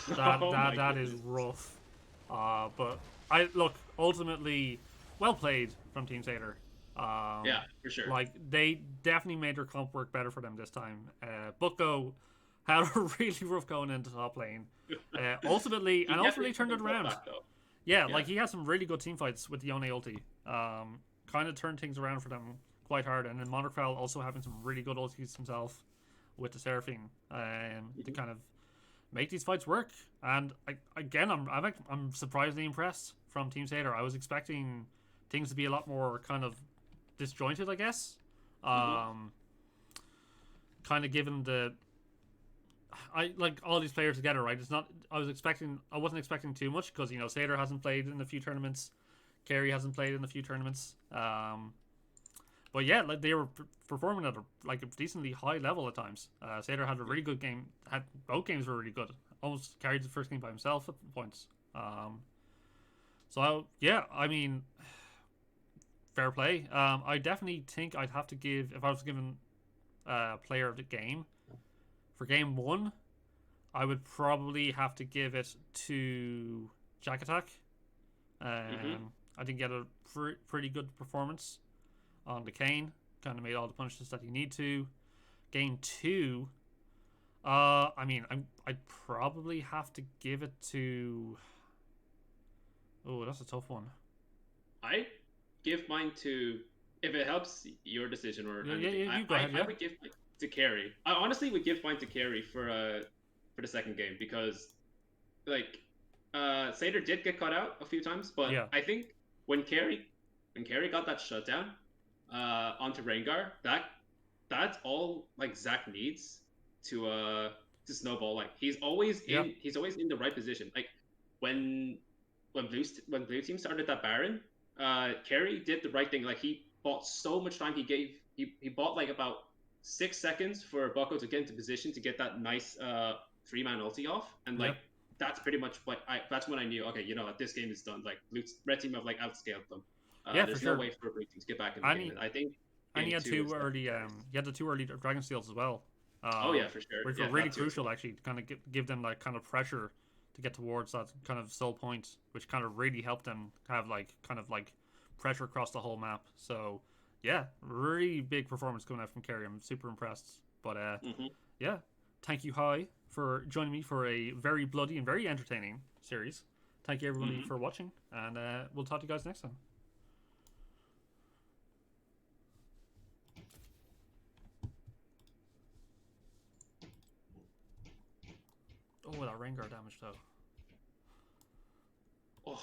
That is rough. But ultimately, well played from Team Sator. Yeah, for sure. Like, they definitely made their comp work better for them this time. Bucko had a really rough going into top lane. Ultimately turned it around. Yeah, like he had some really good team fights with the Yone ulti. Kind of turned things around for them quite hard. And then Monocral also having some really good ultis himself with the Seraphine to kind of make these fights work. And I'm surprisingly impressed from Team Sator. I was expecting things to be a lot more kind of disjointed, I guess. Kind of given I like all these players together, right? It's not. I wasn't expecting too much because Sator hasn't played in a few tournaments, Carey hasn't played in a few tournaments. But yeah, like they were performing at a decently high level at times. Sator had a really good game. Both games were really good. Almost carried the first game by himself at points. So yeah, I mean, fair play. I definitely think I'd have to give, if I was given player of the game. For game 1, I would probably have to give it to Jack Attack. I think he had a pretty good performance on the Kane. Kind of made all the punches that he need to. Game 2, I'd probably have to give it to. Oh, that's a tough one. I give mine to, if it helps your decision or anything. You go ahead. I would give mine to Carey. I honestly would give mine to Carey for the second game because, like, Sator did get caught out a few times, but yeah. I think when Carey got that shutdown onto Rengar, that's all like Zack needs to snowball. Like he's always in the right position. Like when blue team started that Baron, Carey did the right thing. Like he bought so much time. He bought like about 6 seconds for Bucko to get into position to get that nice 3-man ulti off, and like that's pretty much that's when I knew, okay, this game is done. Like red team have like outscaled them. There's no way for blue team to get back in the game. And I think. And he had two early. He had the 2 early Dragon Steals as well. Oh yeah, for sure. Which Yeah, were really that too. crucial actually to kind of give them like kind of pressure to get towards that kind of soul point, which kind of really helped them have like kind of like pressure across the whole map. So yeah, really big performance coming out from Kerry. I'm super impressed. But yeah, thank you, Hi, for joining me for a very bloody and very entertaining series. Thank you everybody for watching, and we'll talk to you guys next time. Oh, that Rengar damage though. Oh,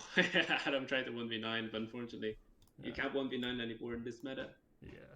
Adam tried to 1v9, but unfortunately, you can't 1v9 anymore in this meta. Yeah.